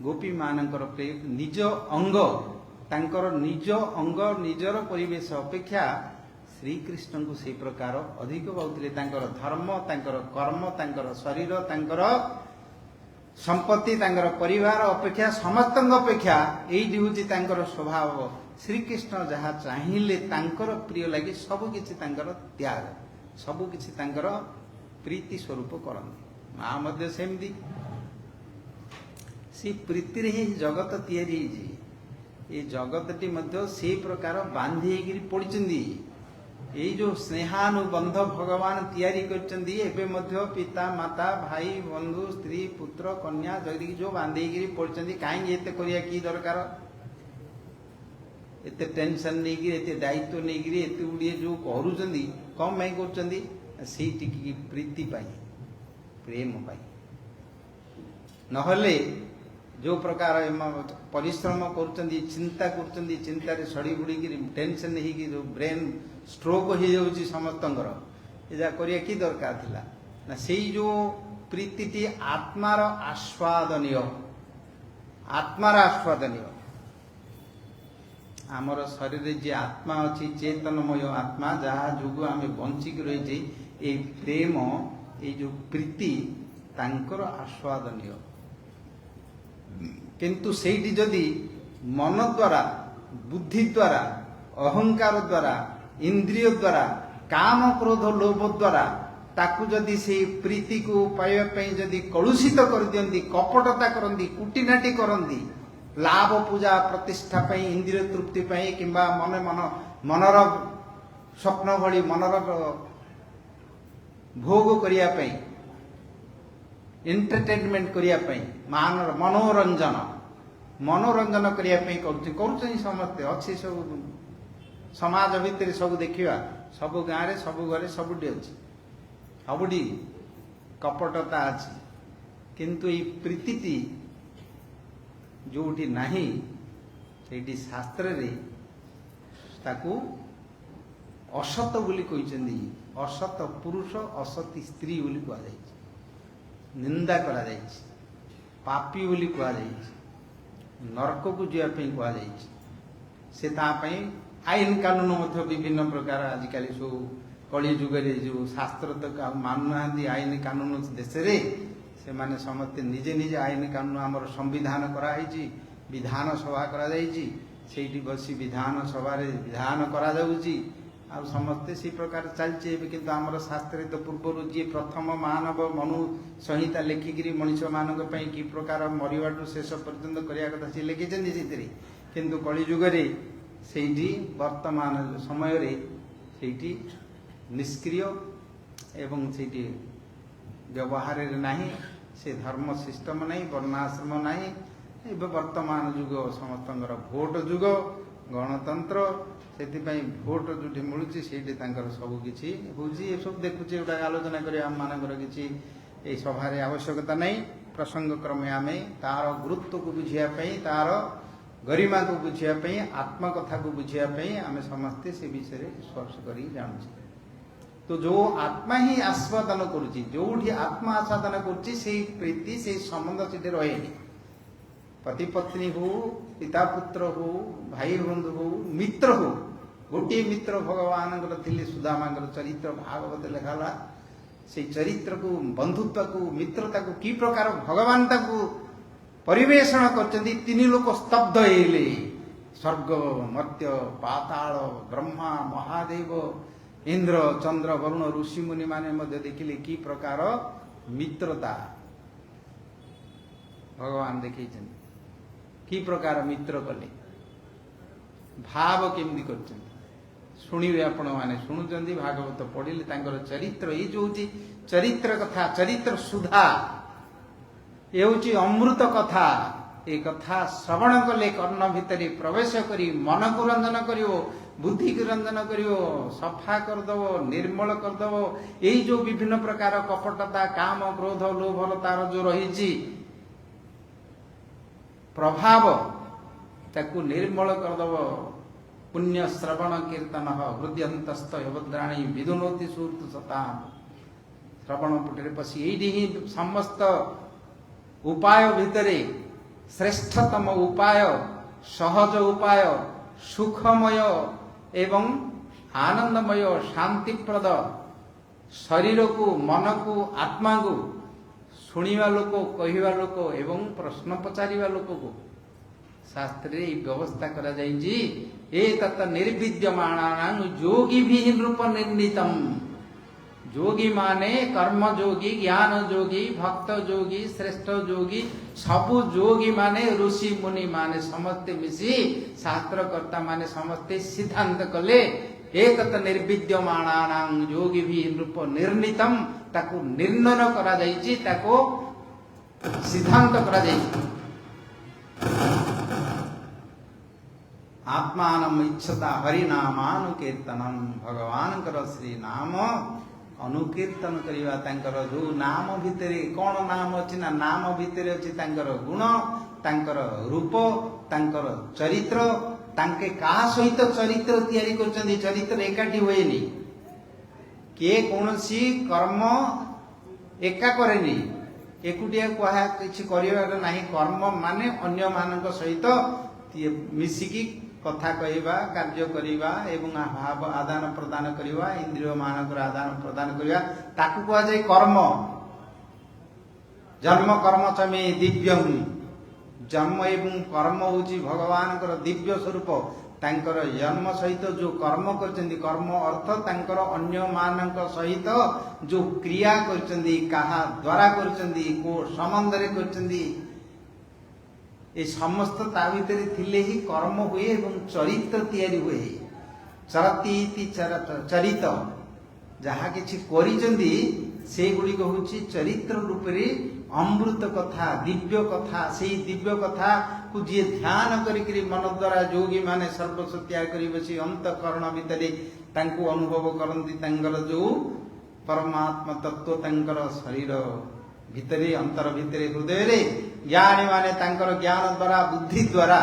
गोपी मानकर प्रेम निज अंग तांकर निज अंग निजर परिवेश अपेक्षा श्रीकृष्ण को से प्रकार अधिक पाउथिले तांकर धर्म तांकर कर्म तांकर शरीर तांकर संपत्ति तांकर परिवार अपेक्षा समस्त अपेक्षा यही हूँ तांकर स्वभाव श्रीकृष्ण जहाँ चाहिए तांकर प्रिय लगे सबकि त्याग सबकि प्रीति स्वरूप करते माँ मध्य सेमती सी प्रीति ही जगत तैयारी ये जगतटी से प्रकार बांधी पड़ी ये जो स्नेहानुबंध भगवान तैयारी कर पिता माता भाई बंधु स्त्री पुत्र कन्या जगदी जो बांधी पड़ी कहीं एत करिया की दरकार एत टेंशन नहीं एत दायित्व नहीं एत गुड़िए जो करूँ कम पाई कर प्रीति प्रेम पाई नहले जो प्रकार परिश्रम कर चिंता कर चिंतार सड़ी बुड़ी टेंशन हो ब्रेन स्ट्रोक हो जाऊँगी समस्त ये करिया की दरकार थिला ना से जो प्रीति आत्मार आस्वादनीय आमर शरीर जे आत्मा अच्छी चेतनमय आत्मा जहाँ जो आम बंचिक रही ये प्रेम ये जो प्रीति तांकर आस्वादनीय किंतु सेठी जदि मन द्वारा बुद्धि द्वारा अहंकार द्वारा इंद्रिय द्वारा काम क्रोध लोभ द्वारा ताकू जदि से प्रीति को पाइबा जदि कलुषित कर दियंती कपटता करती कुटिनाटी करती लाभ पूजा प्रतिष्ठा पई इंद्रिय तृप्ति पई किंबा मन मन मनर स्वप्न भली मनर भोग करिया पई एंटरटेनमेंट करिया पई मनोरंजन मनोरंजन करिया पई करूछन समस्ते अच्छे सब समाज भितर सब देखिवा सब गाँव रे सब घरे सबुठी अच्छी सबुठी कपटता अच्छी किंतु ये प्रीति जोठी नाही सेठी शास्त्र रे ताकू असत बोली कहिसेंदी असत पुरुष असती स्त्री बोली कहा जायछि निंदा करा जायछि पापी बोली कहा जायछि नरक को जिया पे कहा जायछि से ता पई आईन कानून मध्य विभिन्न प्रकार आजिकल सब कली जुगरे जो शास्त्र तक मानुना आईन कानून देश रे से माने समस्ते निजे निजे आईन कानून आमर संविधान कराई विधान सभा करा सेठी बसी विधान सभा विधान करा आ समस्ते से प्रकार चलचे किंतु आमर शास्त्र तो पूर्व जी प्रथम मानव मनु संहिता लेखिकी मनीष मान कि प्रकार मरवाटू शेष पर्यंत करने कथा सी लिखिं से किंतु कली जुगरे सेठी वर्तमान समय रे सेठी निष्क्रिय एवं सेठी व्यवहार नहीं से धर्म सिस्टम नहीं वर्णाश्रम नहीं वर्तमान जुग समस्त भोट जुग गणतंत्र से भोट जो मिलूँ से सबकि हूँ ये सब देखुचे गोटा आलोचना कर आम मानकर किसी सभार आवश्यकता नहीं प्रसंग क्रमे आम तार गुरुत्व को बुझापी तार गरिमा को बुझापी आत्मकथा को बुझापी आम समस्ते से विषय स्पर्श कर जानूँ तो जो आत्मा ही आस्वादन करुच्ची जो आत्मा आस्वादन करुच्ची से प्रीति से संबंध से रहे पति पत्नी हो पिता पुत्र हो भाई बंधु हो मित्र हो गोटे मित्र भगवान थे सुदामा चरित्र भागवत लिखाला से चरित्र को बंधुत्व को मित्रता को कि प्रकार भगवान ताकू परिवेषण करचंदी तीन लोक स्तब्ध हेले स्वर्ग मर्त्य पाताल ब्रह्मा महादेव इंद्र चंद्र वरुण ऋषि मुनि माने मध्य देखिले कि प्रकार मित्रता भगवान देखी कि प्रकार मित्र कले भाव केमती कर शुणिबे आपण माने शुणुचंदी भागवत पढ़िले तांकर चरित्र ये जो चरित्र कथा चरित्र सुधा ये हूँ अमृत कथा ये कथा श्रवण कले कर्ण भितर प्रवेश करी मन को रंजन करिवो बुद्धि को रंजन करिवो सफा करदव निर्मल करदव यही जो विभिन्न प्रकार कपटता काम क्रोध लोभ तार जो रही प्रभाव ताकू निर्मल करदव पुण्य श्रवण कीर्तन हृदयंतस्थ यवद्राणी विदुनोति सुहृत सता श्रवण पुटे पशी यही समस्त उपाय भितरे श्रेष्ठतम उपाय सहज उपाय सुखमय एवं आनंदमय शांतिप्रद शरीर को मन को आत्मा को शुणा लोक कहवा लोक एवं प्रश्न पचारिवा लोक को शास्त्र व्यवस्था करा तत् निर्विद्यमाणानां योगी भी नृप निर्णीतम योगी माने कर्म योगी ज्ञान योगी भक्त योगी श्रेष्ठ योगी सबु योगी माने ऋषि मुनि माने समस्ते मिसी शास्त्रकर्ता माने समस्ते सिद्धांत कले एतत् निर्विद्यमाणानां योगी भी नृप निर्णीतम ताको निर्णय करा जायछि ताको सिद्धांत करा जायछि आत्मानम इच्छता हरिनामानुकीर्तनम भगवान कर श्री नाम अनुकीर्तन करिवा तांकर जो नाम भितरे कौन नाम अछि ना नाम भितरे अछि तांकर गुण तांकर रूप तांकर चरित्र तांके कहा सहित चरित्र तैयारी करछन्ती चरित्र एकाठी होएनी के कोनसी कर्म एका करेनी एकुटिया कहा किछि करिवार नाही कर्म माने अन्य मानक सहित मिसिकी କଥା କହିବା, କାର୍ଯ୍ୟ କରିବା ଏବଂ ଭାବ ଆଦାନ ପ୍ରଦାନ କରିବା, ଇନ୍ଦ୍ରିୟ ମାନଙ୍କର ଆଦାନ ପ୍ରଦାନ କରିବା, ତାକୁ କୁହାଯାଏ କର୍ମ। ଜନ୍ମ କର୍ମ ଚମେ ଦିବ୍ୟଂ। ଜନ୍ମ ଏବଂ କର୍ମ ହେଉଛି ଭଗବାନଙ୍କର ଦିବ୍ୟ ସ୍ୱରୂପ। ତାଙ୍କର ଜନ୍ମ ସହିତ ଯୋଉ କର୍ମ କରିଛନ୍ତି, କର୍ମ ଅର୍ଥ ତାଙ୍କର ଅନ୍ୟମାନଙ୍କ ସହିତ ଯୋଉ କ୍ରିୟା କରିଛନ୍ତି, କାହା ଦ୍ୱାରା କରିଛନ୍ତି, କୋଉ ସମ୍ବନ୍ଧରେ କରିଛନ୍ତି, ଏ ସମସ୍ତ ତା ଭିତରେ ଥିଲେ ହିଁ କର୍ମ ହୁଏ ଏବଂ ଚରିତ୍ର ତିଆରି ହୁଏ। ଚରତି ଇତି ଚରିତ, ଯାହା କିଛି କରିଛନ୍ତି ସେଗୁଡ଼ିକ ହେଉଛି ଚରିତ୍ର ରୂପରେ ଅମୃତ କଥା, ଦିବ୍ୟ କଥା। ସେଇ ଦିବ୍ୟ କଥାକୁ ଯିଏ ଧ୍ୟାନ କରିକିରି ମନ ଦ୍ୱାରା ଯୋଗୀ ମାନେ ସର୍ବସ୍ୱ ତ୍ୟାଗ କରି ବସି ଅନ୍ତଃକରଣ ଭିତରେ ତାଙ୍କୁ ଅନୁଭବ କରନ୍ତି। ତାଙ୍କର ଯୋଉ ପରମାତ୍ମା ତତ୍ତ୍ୱ ତାଙ୍କର ଶରୀର ଭିତରେ, ଅନ୍ତର ଭିତରେ, ହୃଦୟରେ ଜ୍ଞାନୀ ମାନେ ତାଙ୍କର ଜ୍ଞାନ ଦ୍ୱାରା, ବୁଦ୍ଧି ଦ୍ୱାରା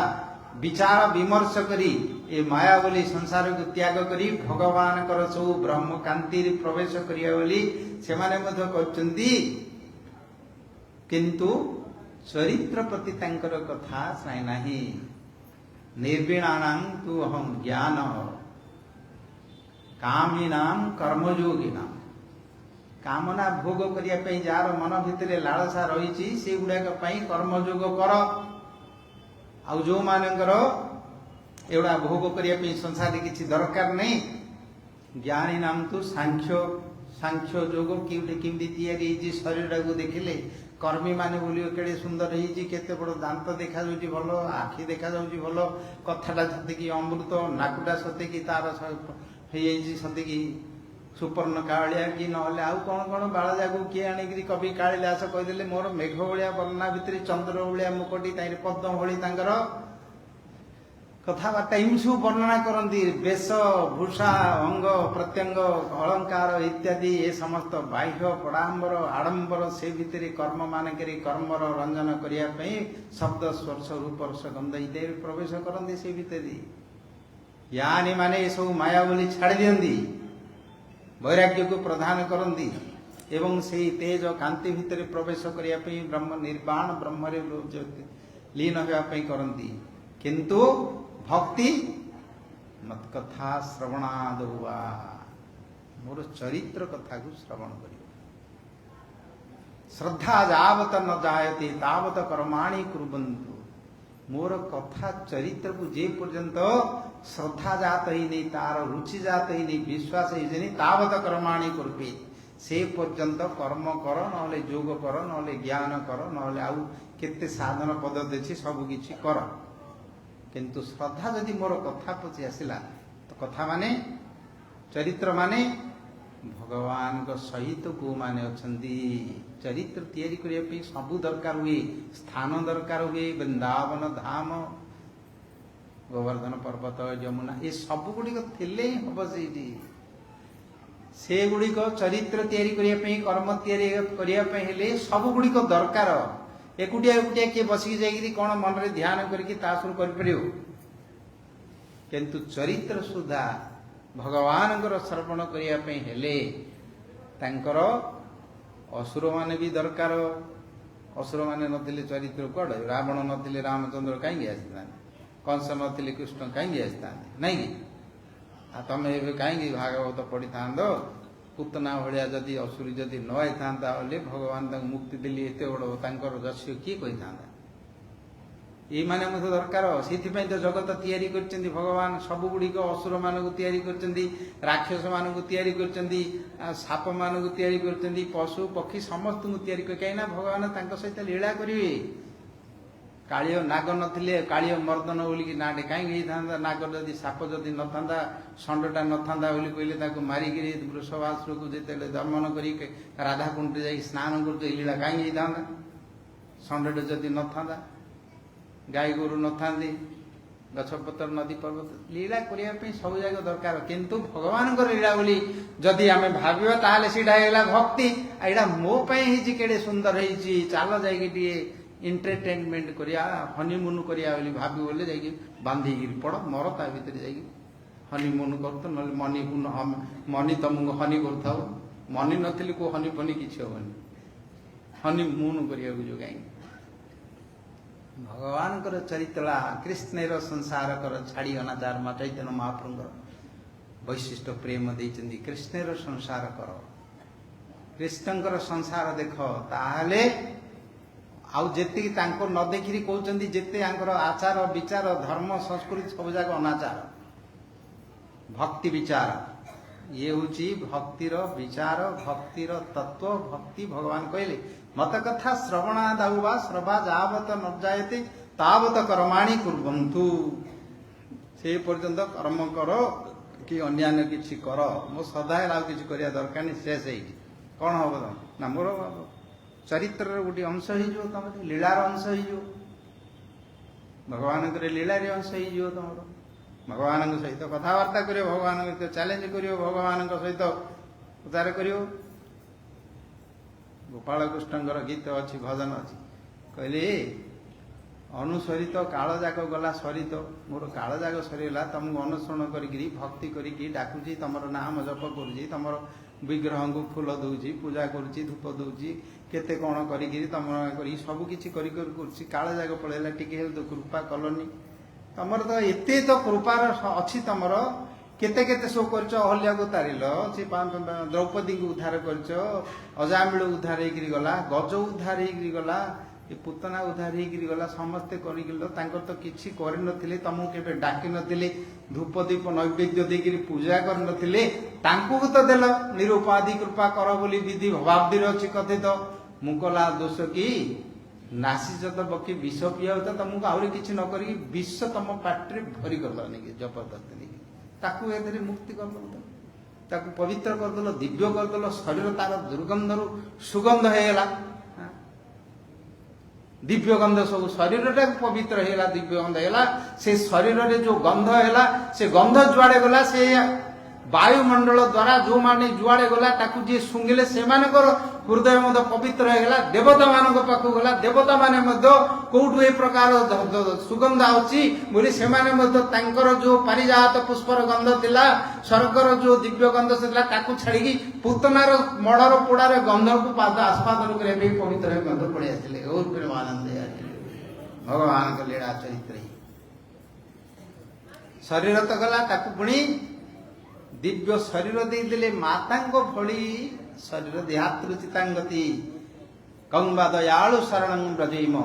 ବିଚାର ବିମର୍ଶ କରି ଏ ମାୟା ବୋଲି ସଂସାରକୁ ତ୍ୟାଗ କରି ଭଗବାନଙ୍କର ସବୁ ବ୍ରହ୍ମକାନ୍ତିରେ ପ୍ରବେଶ କରିବା ବୋଲି ସେମାନେ ମଧ୍ୟ କରୁଛନ୍ତି। କିନ୍ତୁ ଚରିତ୍ର ପ୍ରତି ତାଙ୍କର କଥା ନାହିଁ। ନିର୍ବିଣାନାଂ ତୁ ଅହଂ ଜ୍ଞାନ କାମିନାଂ କର୍ମଯୋଗିନାଂ। କାମନା ଭୋଗ କରିବା ପାଇଁ ଯାହାର ମନ ଭିତରେ ଲାଳସା ରହିଛି ସେଗୁଡାକ ପାଇଁ କର୍ମଯୋଗ କର। ଆଉ ଯୋଉମାନଙ୍କର ଏଗୁଡା ଭୋଗ କରିବା ପାଇଁ ସଂସାରରେ କିଛି ଦରକାର ନାହିଁ, ଜ୍ଞାନୀ ନାମ ତୁ ସାଂଖ୍ୟ ଯୋଗ କେମିତି ତିଆରି ହେଇଛି ଶରୀରଟାକୁ ଦେଖିଲେ କର୍ମୀ ମାନେ ବୋଲିବ କେଡ଼େ ସୁନ୍ଦର ହେଇଛି, କେତେ ବଡ଼ ଦାନ୍ତ ଦେଖାଯାଉଛି ଭଲ, ଆଖି ଦେଖାଯାଉଛି ଭଲ, କଥାଟା ସତେକି ଅମୃତ, ନାକୁଟା ସତେକି ତାର ହେଇଯାଇଛି ସତେକି ସୁପର୍ଣ୍ଣ କାଳିଆ, କି ନହେଲେ ଆଉ କଣ କଣ ବାଳଯାକୁ କିଏ ଆଣିକିରି କବି କାଳିଦାସ କହିଦେଲେ ମୋର ମେଘ ଭଳିଆ ବର୍ଣ୍ଣା ଭିତରେ ଚନ୍ଦ୍ର ଭଳିଆ ମୁକଟି, ତାହିଁରେ ପଦ୍ମ ଭଳି ତାଙ୍କର କଥାବାର୍ତ୍ତା, ଏମିତି ସବୁ ବର୍ଣ୍ଣନା କରନ୍ତି। ବେଶ ଭୂଷା ଅଙ୍ଗ ପ୍ରତ୍ୟଙ୍ଗ ଅଳଙ୍କାର ଇତ୍ୟାଦି ଏ ସମସ୍ତ ବାହ୍ୟ ପଡ଼ାମ୍ବର ଆଡ଼ମ୍ବର, ସେ ଭିତରେ କର୍ମ ମାନଙ୍କରେ କର୍ମର ରଞ୍ଜନ କରିବା ପାଇଁ ଶବ୍ଦ ସ୍ପର୍ଶ ରୂପ ରସ ଗନ୍ଧ ଇତ୍ୟାଦି ପ୍ରବେଶ କରନ୍ତି ସେ ଭିତରେ। ଜ୍ଞାନୀ ମାନେ ଏସବୁ ମାୟା ବୋଲି ଛାଡ଼ି ଦିଅନ୍ତି, ବୈରାଗ୍ୟକୁ ପ୍ରଦାନ କରନ୍ତି ଏବଂ ସେହି ତେଜ କାନ୍ତି ଭିତରେ ପ୍ରବେଶ କରିବା ପାଇଁ ବ୍ରହ୍ମ ନିର୍ବାଣ ବ୍ରହ୍ମରେ ଲୀନ ହେବା ପାଇଁ କରନ୍ତି। କିନ୍ତୁ ଭକ୍ତି ମତ୍ କଥା ଶ୍ରବଣାଦୌ ବା, ମୋର ଚରିତ୍ର କଥାକୁ ଶ୍ରବଣ କରିବ। ଶ୍ରଦ୍ଧା ଯାବତ ନ ଜାୟତେ ତାବତ କର୍ମାଣି କୁର୍ବନ୍ତୁ। ମୋର କଥା ଚରିତ୍ରକୁ ଯେ ପର୍ଯ୍ୟନ୍ତ ଶ୍ରଦ୍ଧା ଜାତ ହେଇନି, ତାର ରୁଚି ଜାତ ହେଇନି, ବିଶ୍ୱାସ ହେଇନି, ତାବତ କର୍ମାଣି କୁର୍ବେ, ସେ ପର୍ଯ୍ୟନ୍ତ କର୍ମ କର, ନହେଲେ ଯୋଗ କର, ନହେଲେ ଜ୍ଞାନ କର, ନହେଲେ ଆଉ କେତେ ସାଧନ ପଦ୍ଧତି ଅଛି ସବୁ କିଛି କର। କିନ୍ତୁ ଶ୍ରଦ୍ଧା ଯଦି ମୋର କଥା ପଚି ଆସିଲା, ତ କଥା ମାନେ ଚରିତ୍ର ମାନେ ଭଗବାନଙ୍କ ସହିତ କୋଉମାନେ ଅଛନ୍ତି। ଚରିତ୍ର ତିଆରି କରିବା ପାଇଁ ସବୁ ଦରକାର ହୁଏ, ସ୍ଥାନ ଦରକାର ହୁଏ, ବୃନ୍ଦାବନ ଧାମ, ଗୋବର୍ଦ୍ଧନ ପର୍ବତ, ଯମୁନା, ଏ ସବୁ ଗୁଡ଼ିକ ଥିଲେ ହିଁ ହବ। ସେଇଠି ସେଗୁଡ଼ିକ ଚରିତ୍ର ତିଆରି କରିବା ପାଇଁ, କର୍ମ ତିଆରି କରିବା ପାଇଁ ହେଲେ ସବୁ ଗୁଡ଼ିକ ଦରକାର। ଏକୁଟିଆ କିଏ ବସିକି ଯାଇକିରି କଣ ମନରେ ଧ୍ୟାନ କରିକି ତାସରୁ କରିପାରିବ? କିନ୍ତୁ ଚରିତ୍ର ସୁଦ୍ଧା ଭଗବାନଙ୍କର ଶ୍ରବଣ କରିବା ପାଇଁ ହେଲେ ତାଙ୍କର ଅସୁର ମାନେ ବି ଦରକାର। ଅସୁର ମାନେ ନଥିଲେ ଚରିତ୍ର କୁଆଡ଼େ? ରାବଣ ନଥିଲେ ରାମଚନ୍ଦ୍ର କାହିଁକି ଆସିଥାନ୍ତି? କଂସ ନଥିଲେ କୃଷ୍ଣ କାହିଁକି ଆସିଥାନ୍ତି? ନାଇଁ କି? ଆଉ ତମେ ଏବେ କାହିଁକି ଭାଗବତ ପଢିଥାନ୍ତ? ପୁତନା ଭଳିଆ ଯଦି ଅସୁରୀ ଯଦି ନ ହେଇଥାନ୍ତା ହେଲେ ଭଗବାନ ତାଙ୍କୁ ମୁକ୍ତି ଦେଲି, ଏତେ ବଡ଼ ତାଙ୍କର ଯଶ୍ୟ କିଏ କହିଥାନ୍ତା? ଏଇମାନେ ମଧ୍ୟ ଦରକାର। ସେଥିପାଇଁ ତ ଜଗତ ତିଆରି କରିଛନ୍ତି ଭଗବାନ। ସବୁ ଗୁଡ଼ିକ ଅସୁର ମାନଙ୍କୁ ତିଆରି କରିଛନ୍ତି, ରାକ୍ଷସ ମାନଙ୍କୁ ତିଆରି କରିଛନ୍ତି, ସାପ ମାନଙ୍କୁ ତିଆରି କରିଛନ୍ତି, ପଶୁ ପକ୍ଷୀ ସମସ୍ତଙ୍କୁ ତିଆରି କରି, କାହିଁକିନା ଭଗବାନ ତାଙ୍କ ସହିତ ଲୀଳା କରିବେ। କାଳିଅ ନାଗ ନଥିଲେ କାଳିଅ ମର୍ଦନ ବୋଲିକି ନାଁଟେ କାହିଁକି ହେଇଥାନ୍ତା? ନାଗ ଯଦି ସାପ ଯଦି ନଥାନ୍ତା, ଷଣ୍ଢଟା ନଥାନ୍ତା ବୋଲି କହିଲେ ତାକୁ ମାରିକିରି ବୃଷଭାସୁରକୁ ଯେତେବେଳେ ଦମନ କରି ରାଧାକୁଣ୍ଡରେ ଯାଇକି ସ୍ନାନ କରୁଛି, ଏ ଲୀଳା କାହିଁକି ହେଇଥାନ୍ତା? ଷଣ୍ଢଟା ଯଦି ନଥାନ୍ତା, ଗାଈ ଗୋରୁ ନଥାନ୍ତି, ଗଛପତ୍ର ନଦୀ ପର୍ବତ, ଲୀଳା କରିବା ପାଇଁ ସବୁ ଯାକ ଦରକାର। କିନ୍ତୁ ଭଗବାନଙ୍କର ଲୀଳା ବୋଲି ଯଦି ଆମେ ଭାବିବା ତାହେଲେ ସେଇଟା ହେଇଗଲା ଭକ୍ତି। ଆଉ ଏଇଟା ମୋ ପାଇଁ ହେଇଛି, କେଡ଼େ ସୁନ୍ଦର ହେଇଛି, ଚାଲ ଯାଇକି ଟିକେ ଏଣ୍ଟରଟେନମେଣ୍ଟ କରିବା, ହନିମୁନ କରିବା ବୋଲି ଭାବି ବୋଲେ ଯାଇକି ବାନ୍ଧିକିରି ପଡ଼, ମର ତା ଭିତରେ ଯାଇକି ହନିମୁନ କରୁଥ, ନହେଲେ ମନି ତମକୁ ହନି କରୁଥାଉ। ମନି ନଥିଲେ କୋଉ ହନି ଫନି କିଛି ହବନି। ହନିମୁନ କରିବାକୁ ଯୋଉ କାହିଁକି भगवान चरितला कृष्णर संसार कर छाड़ी अनाचार मा चैतन्य महाप्रभु वैशिष्ट प्रेम देइचंदी कृष्णर संसार कर कृष्णकर संसार देख ताहले आउ जेति तांको न देखिरी कहउचंदी जेते आंकर आचार विचार धर्म संस्कृति सब जाक अनाचार भक्ति विचार ये होची भक्तिर विचार भक्तिर तत्व भक्ति भगवान कहले मत कथा श्रवणादाउ वा श्रवा जावत न जायते तावत कर्माणि कुर्वन्तु से पर्यंत कर्म करो कि अन्यान्य किछि करो मो सदाय लाउ किछि करिया दरकार नै शेष हेइ कौन हम ना मोर चरित्र गोटे अंश हो तुम लीलार अंश हो भगवान लीलार अंश हो तुम भगवान सहित कथबार्ता कर भगवान सहित चैलेंज कर भगवान सहित उद्धार कर गोपाल कृष्णकर गीत अच्छी भजन अच्छी कहले अनुसरित काल जाक गला सरित मोर काल जाक सरीगला तुमको अनुसरण करी भक्ति करी डाकुची तुम नाम जप करुची तुम विग्रह को फूल दूची पूजा करुची धूप दूची केते कौन करी तुम सब किसी काल जाक पड़ेगा टिके तो कृपा कलनी तुम तो एते तो कृपार अच्छी तुम केते केते सब कर अहल्या को तारिल से द्रौपदी को उद्धार कर अजामिल उद्धार होगा गज उद्धार होगा ये पुतना उद्धार होगा समस्ते कर तो किसी कर तुमको केवे डाक नी धूप दीप नैवेद्य देकर पूजा कर तो देल निरुपाधि कृपा कर बोली विधि भवाब्दी अच्छी कथित मुकला दोष की नासी तो बकी विष पिया तो तुमको आहरी किसी न कर विष तुम पाटे भरी करदेल जबरदस्ती नहीं ताकू ए मुक्ति कर पवित्र करदेल दिव्य करदेल शरीर तार दुर्गंध रु सुगंध होगा दिव्य गंध सब शरीर पवित्र होगा दिव्य गंध है से शरीर रे जो गंध है से गंध जुआड़े गला से वायुमंडल द्वारा जो माने जुआड़े गला ताकू जी सुंगिले से हृदय मध्य पवित्र होगा देवता मान पाखु गला देवता माने कौटू ए प्रकार सुगंध आउची बोली से जो पारिजात पुष्पर गंध थिला स्वर्गर जो दिव्य गंध से ताकू छाड़ी पुतनार मड़र पोड़ार गंध को आस्वादन करने पवित्र गंध पड़े आते और प्रेमानंद भगवान का लीला चरित्र शरीर तो गला ताकू पुणी दिव्य शरीर देदेले माता भली शरीर देहातृचितांगति कंबा दयालु शरण ब्रजेम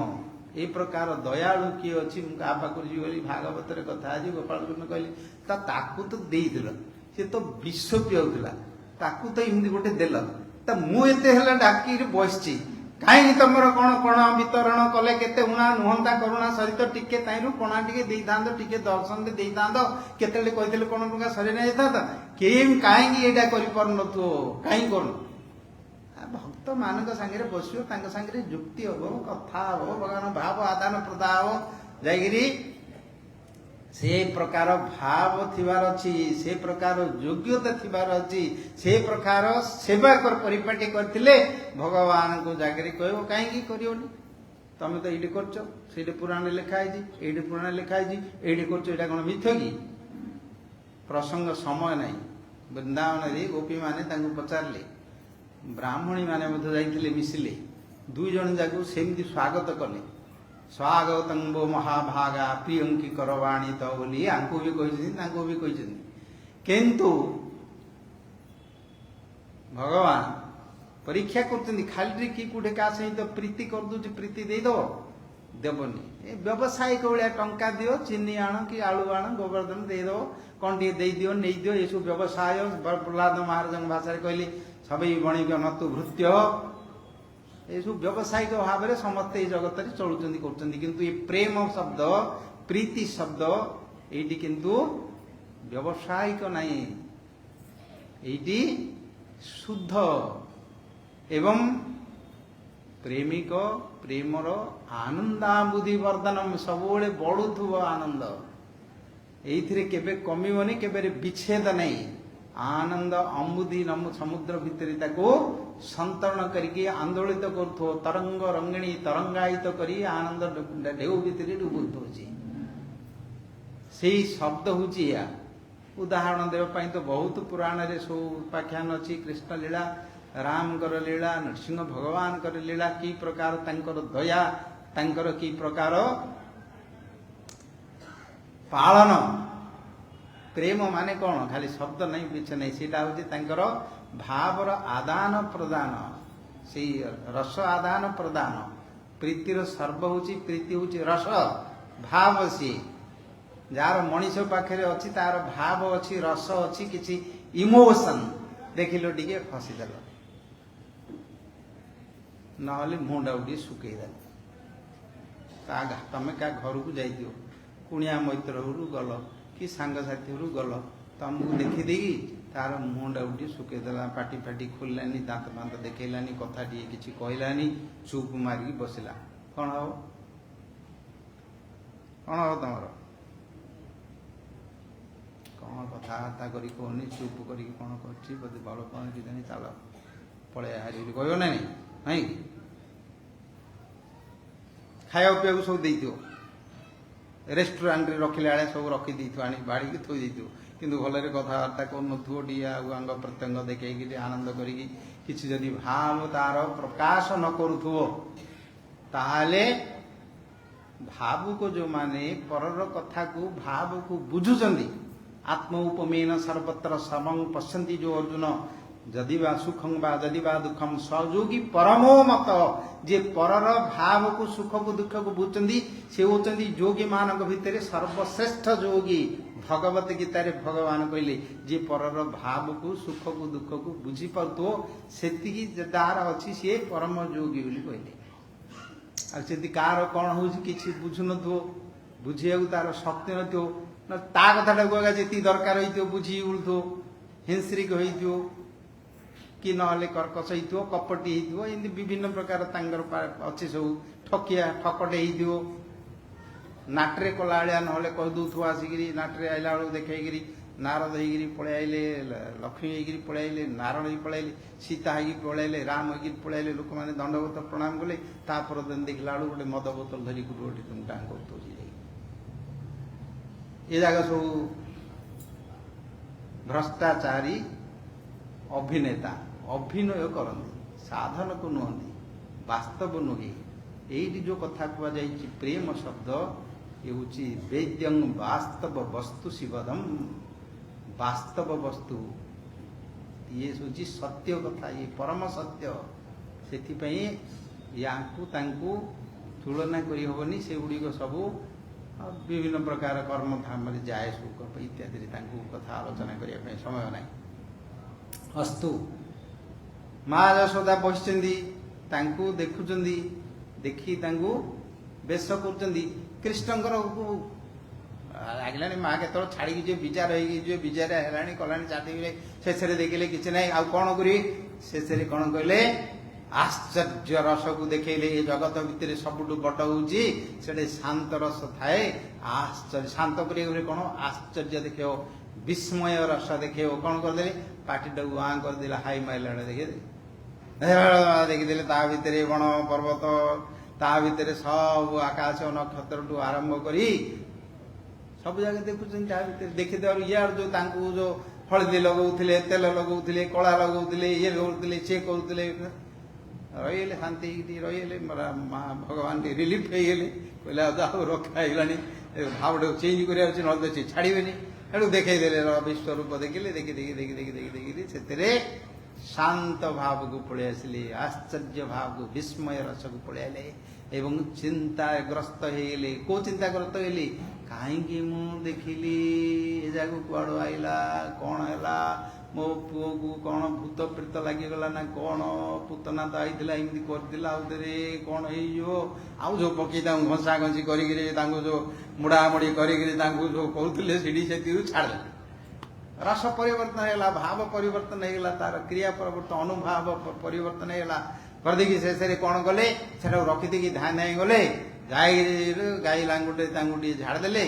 ए प्रकार दयालु किए अच्छी क्या पाखु जी भागवत कथा आज गोपाल कृष्ण कहली ताकू तो देदेल सी तो विष पिउला ताकू तो इमती गोटे देल तो मुझे डाक बसची कहीं तुम कौन कण वितरण कले केते उणा नुहंता करुणा सहित टिके ताइरु कणा टिके देई थांदो टिके दर्शन दे देई थांदो केतेले कहितले कोन टंका सरी नै थांता केम काहेंगी एटा करि परनो तो काहे करन भक्त मानक संगे बसियो तांका संगे युक्ति हो कथा हो भगवान भाव आदान प्रदान हो जागिरी से प्रकार भाव थिबार अछि से प्रकार योग्यता थिबार अछि से प्रकार सेवा कर परिपाटी करथिले भगवान को जागरी कहबो काहेकी करियोनी तमे तो एडी करछो सेडी पुराण लिखा है एडी पुराण लिखा है एडी करछो एटा कोन मिथ्या की प्रसंग समय नहीं वृंदावन रे गोपी माने तांको पचारले ब्राह्मणी माने मधु जाइथिले मिसिले दुई जन जाको सेमती स्वागत कले स्वागतं वो महाभागा प्रियंकी करवाणी तो बोली आंको भी कही किंतु भगवान परीक्षा कर खाली कि कूटे क्या सहित प्रीति कर दूची प्रीति दे दो देवनी व्यवसायिक भाया टंका दियो चीनी आण कि आलू आण गोवर्धन दे दो कौन टे दे दियो नहीं दियो ये सब व्यवसाय प्रहलाद महाराज भाषा कहली सबै बणिक नतु भृत्य ये सब व्यावसायिक भाव में समस्ते जगत चलुँच किंतु ये प्रेम शब्द प्रीति शब्द ये किंतु व्यावसायिक नहीं ये शुद्ध एवं प्रेमिक प्रेमर आनंदाबुद्धि वर्धनम सब बढ़ुव आनंद ये केबे कमिबनी केबे विच्छेद नहीं आनंद अमुदी समुद्र भितर संतरण करके आंदोलित करुथो तरंग रंगिणी तरंगायित करी आनंद ढेउ भितर डुबुथो से शब्द हूँ या उदाहरण देवाई तो बहुत पुराण रे सब उपाख्यान अच्छी कृष्ण लीला राम कर लीला नरसिंह भगवान कर लीला कि प्रकार तांकर दया ତାଙ୍କର କି ପ୍ରକାର ପାଳନ। ପ୍ରେମ ମାନେ କ'ଣ? ଖାଲି ଶବ୍ଦ ନାହିଁ, ବିଛ ନାହିଁ, ସେଇଟା ହେଉଛି ତାଙ୍କର ଭାବର ଆଦାନ ପ୍ରଦାନ, ସେଇ ରସ ଆଦାନ ପ୍ରଦାନ। ପ୍ରୀତିର ସର୍ବ ହେଉଛି, ପ୍ରୀତି ହେଉଛି ରସ, ଭାବ। ସିଏ ଯାହାର ମଣିଷ ପାଖରେ ଅଛି ତାର ଭାବ ଅଛି, ରସ ଅଛି, କିଛି ଇମୋସନ୍। ଦେଖିଲ ଟିକେ ହସିଦେଲ, ନହେଲେ ମୁଣ୍ଡକୁ ଟିକେ ଶୁକେଇଦେଲ। ତମେ କାହା ଘରକୁ ଯାଇଥିବ, କୁଣିଆ ମୈତ୍ର ଘରୁ ଗଲ କି ସାଙ୍ଗସାଥି ଘରୁ ଗଲ, ତମକୁ ଦେଖିଦେଇକି ତାର ମୁହଁଟାକୁ ଟିକେ ଶୁକେଇଦେଲା, ପାଟି ଫାଟି ଖୋଲିଲାନି, ଦାନ୍ତ ଫାନ୍ତ ଦେଖେଇଲାନି, କଥା ଟିକେ କିଛି କହିଲାନି, ଚୁପ୍ ମାରିକି ବସିଲା। କ'ଣ ହବ? କ'ଣ ହବ ତମର? କ'ଣ କଥାବାର୍ତ୍ତା କରି କହୁନି, ଚୁପ୍ କରିକି କ'ଣ କରୁଛି, ବୋଧେ ଭଲ କ'ଣ କି ଜାଣି, ଚାଲ ପଳେଇ ହାରିବି କହିବ ନା ନାଇଁ? ନାଇଁ, ଖାଇବା ପିଇବାକୁ ସବୁ ଦେଇଥିବ, ରେଷ୍ଟୁରାଣ୍ଟରେ ରଖିଲା ବେଳେ ସବୁ ରଖିଦେଇଥିବ, ଆଣି ବାଡ଼ିକି ଥୋଇ ଦେଇଥିବ, କିନ୍ତୁ ଭଲରେ କଥାବାର୍ତ୍ତା କରୁନଥିବ, ଟିକେ ଆଉ ଅଙ୍ଗ ପ୍ରତ୍ୟଙ୍ଗ ଦେଖେଇକି ଆନନ୍ଦ କରିକି କିଛି ଯଦି ଭାବ ତାର ପ୍ରକାଶ ନ କରୁଥିବ, ତାହେଲେ ଭାବୁକ ଯୋଉମାନେ ପରର କଥାକୁ ଭାବକୁ ବୁଝୁଛନ୍ତି, ଆତ୍ମ ଉପମେନ ସର୍ବତ୍ର ସମଂ ପଶ୍ୟନ୍ତି ଯୋଉ ଅର୍ଜୁନ ଯଦି ବା ସୁଖଂ ବା ଯଦି ବା ଦୁଃଖಂ ସହଯୋଗୀ ପରମୋ ମତ। ଯିଏ ପରର ଭାବକୁ ସୁଖକୁ ଦୁଃଖକୁ ବୁଝୁଛନ୍ତି ସେ ହେଉଛନ୍ତି ଯୋଗୀ ମାନଙ୍କ ଭିତରେ ସର୍ବଶ୍ରେଷ୍ଠ ଯୋଗୀ। ଭଗବତ ଗୀତାରେ ଭଗବାନ କହିଲେ ଯିଏ ପରର ଭାବକୁ ସୁଖକୁ ଦୁଃଖକୁ ବୁଝିପାରୁଥିବ ସେତିକି ଯାହାର ଅଛି ସିଏ ପରମ ଯୋଗୀ ବୋଲି କହିଲେ। ଆଉ ଯଦି କାହାର କ'ଣ ହେଉଛି କିଛି ବୁଝୁନଥିବ, ବୁଝିବାକୁ ତାର ଶକ୍ତି ନଥିବ, ତା କଥାଟାକୁ ଆଗ ଯେତିକି ଦରକାର ହେଇଥିବ ବୁଝିକି ଉଳୁଥିବ, ହିଂସ୍ରିକ ହେଇଥିବ କି ନହେଲେ କର୍କଶ ହେଇଥିବ, କପଟି ହେଇଥିବ, ଏମିତି ବିଭିନ୍ନ ପ୍ରକାର ତାଙ୍କର ଅଛି ସବୁ, ଠକିଆ ଠକଟେ ହେଇଥିବ, ନାଟରେ କଲାଳିଆ ନହେଲେ କହିଦେଉଥିବ, ଆସିକିରି ନାଟରେ ଆଇଲା ବେଳକୁ ଦେଖେଇକିରି ନାରଦ ହେଇକିରି ପଳେଇ ଆଇଲେ, ଲକ୍ଷ୍ମୀ ହେଇକିରି ପଳେଇ ଆଇଲେ, ନାରାୟଣ ହେଇକି ପଳେଇଲେ, ସୀତା ହେଇକି ପଳେଇଲେ, ରାମ ହେଇକିରି ପଳେଇଲେ, ଲୋକମାନେ ଦଣ୍ଡବତ ପ୍ରଣାମ କଲେ, ତାପରେ ଦେଖିଲା ବେଳକୁ ଗୋଟେ ମଦ ବୋତଲ ଧରିକି ଗୋଟେ ଟାଙ୍ଗ କରୁଛି। ଏ ଜାଗା ସବୁ ଭ୍ରଷ୍ଟାଚାରୀ ଅଭିନେତା, ଅଭିନୟ କରନ୍ତି, ସାଧନକୁ ନୁହନ୍ତି, ବାସ୍ତବ ନୁହେଁ। ଏଇଠି ଯୋଉ କଥା କୁହାଯାଇଛି ପ୍ରେମ ଶବ୍ଦ ହେଉଛି ବେଦ୍ୟଂ ବାସ୍ତବ ବସ୍ତୁ ଶିବଦମ୍, ବାସ୍ତବ ବସ୍ତୁ, ଇଏ ହେଉଛି ସତ୍ୟ କଥା, ଇଏ ପରମ ସତ୍ୟ। ସେଥିପାଇଁ ୟାଙ୍କୁ ତାଙ୍କୁ ତୁଳନା କରିହେବନି, ସେଗୁଡ଼ିକ ସବୁ ବିଭିନ୍ନ ପ୍ରକାର କର୍ମଧାମରେ ଯାଏ ସବୁ ଇତ୍ୟାଦିରେ ତାଙ୍କୁ କଥା ଆଲୋଚନା କରିବା ପାଇଁ ସମୟ ନାହିଁ। ଅସ୍ତୁ ମା ଯଶୋଦା ବସିଛନ୍ତି, ତାଙ୍କୁ ଦେଖୁଛନ୍ତି, ଦେଖି ତାଙ୍କୁ ବେଶ କରୁଛନ୍ତି। କୃଷ୍ଣଙ୍କର ଲାଗିଲାନି ମା କେତେବେଳେ ଛାଡ଼ିକି ଯିବେ, ବିଜାର ହେଇକି ଯିବେ, ବିଜାର ହେଲାଣି କଲାଣି ଚାଟିଲେ, ଶେଷରେ ଦେଖିଲେ କିଛି ନାହିଁ, ଆଉ କ'ଣ କରିବେ? ଶେଷରେ କ'ଣ କହିଲେ? ଆଶ୍ଚର୍ଯ୍ୟ ରସକୁ ଦେଖେଇଲେ। ଏ ଜଗତ ଭିତରେ ସବୁଠୁ ବଡ଼ ହେଉଛି ସେଠି ଶାନ୍ତ ରସ ଥାଏ। ଆଶ୍ଚର୍ଯ୍ୟ ଶାନ୍ତ କରିବାକୁ କ'ଣ? ଆଶ୍ଚର୍ଯ୍ୟ ଦେଖେଇବ, ବିସ୍ମୟ ରସ ଦେଖେଇବ। କ'ଣ କରିଦେଲେ? ପାଟିଟାକୁ ଆଁ କରିଦେଲେ, ହାଇ ମାଇଲା ଦେଖିଦେଲେ, ତା ଭିତରେ ବଣ ପର୍ବତ, ତା ଭିତରେ ସବୁ ଆକାଶ ନକ୍ଷତ୍ରଠୁ ଆରମ୍ଭ କରି ସବୁ ଜାଗା ଦେଖୁଛନ୍ତି। ତା ଭିତରେ ଦେଖିଦେବାରୁ ଇଆଡୁ ଯୋଉ ତାଙ୍କୁ ଯୋଉ ହଳଦୀ ଲଗଉଥିଲେ, ତେଲ ଲଗଉଥିଲେ, କଳା ଲଗଉଥିଲେ, ଇଏ ଲଗଉଥିଲେ, ସିଏ କରୁଥିଲେ, ରହିଲେ ଶାନ୍ତି ହେଇକି ରହିଲେ। ଭଗବାନ ଟିକେ ରିଲିଫ ହେଇଗଲେ, କହିଲେ ଆଉ ରକ୍ଷା ହେଇଗଲାଣି, ଭାବଟାକୁ ଚେଞ୍ଜ କରିବା ଅଛି, ନହେଲେ ସେ ଛାଡ଼ିବେନି। ସେଠୁ ଦେଖେଇଦେଲେ ବିଶ୍ୱରୂପ ଦେଖିଲେ, ଦେଖିଲି ସେଥିରେ ଶାନ୍ତ ଭାବକୁ ପଳେଇ ଆସିଲେ, ଆଶ୍ଚର୍ଯ୍ୟ ଭାବକୁ, ବିସ୍ମୟ ରସକୁ ପଳେଇ ଆସିଲେ ଏବଂ ଚିନ୍ତାଗ୍ରସ୍ତ ହେଇଗଲେ। କୋଉ ଚିନ୍ତାଗ୍ରସ୍ତ ହେଲେ? କାହିଁକି ମୁଁ ଦେଖିଲି, ଏ ଜାଗାକୁ କୁଆଡ଼ୁ ଆଇଲା, କ'ଣ ହେଲା, ମୋ ପୁଅକୁ କ'ଣ ଭୂତ ପ୍ରେତ ଲାଗିଗଲା ନା କ'ଣ, ପୁତନା ତ ଆଇଥିଲା ଏମିତି କରିଥିଲା, ଆଉ ଥରେ କ'ଣ ହେଇଯିବ, ଆଉ ଯୋଉ ପକେଇ ତାଙ୍କୁ ଘଷା ଘଷି କରିକିରି ତାଙ୍କୁ ଯୋଉ ମୁଡ଼ାମୁଡ଼ି କରିକିରି ତାଙ୍କୁ ଯୋଉ କହୁଥିଲେ ସେଠି ସେଥିରୁ ଛାଡ଼ିଲେ। ରସ ପରିବର୍ତ୍ତନ ହେଇଗଲା, ଭାବ ପରିବର୍ତ୍ତନ ହେଇଗଲା, ତାର କ୍ରିୟା ପରିବର୍ତ୍ତନ, ଅନୁଭାବ ପରିବର୍ତ୍ତନ ହେଇଗଲା। କରିଦେଇକି ଶେଷରେ କ'ଣ କଲେ? ସେଟାକୁ ରଖିଦେଇକି ଧାଇଁ ଧାଇଁ ଗଲେ, ଗାଈ ଲାଙ୍ଗୁଟେ ତାଙ୍କୁ ଟିକେ ଝାଡ଼ିଦେଲେ,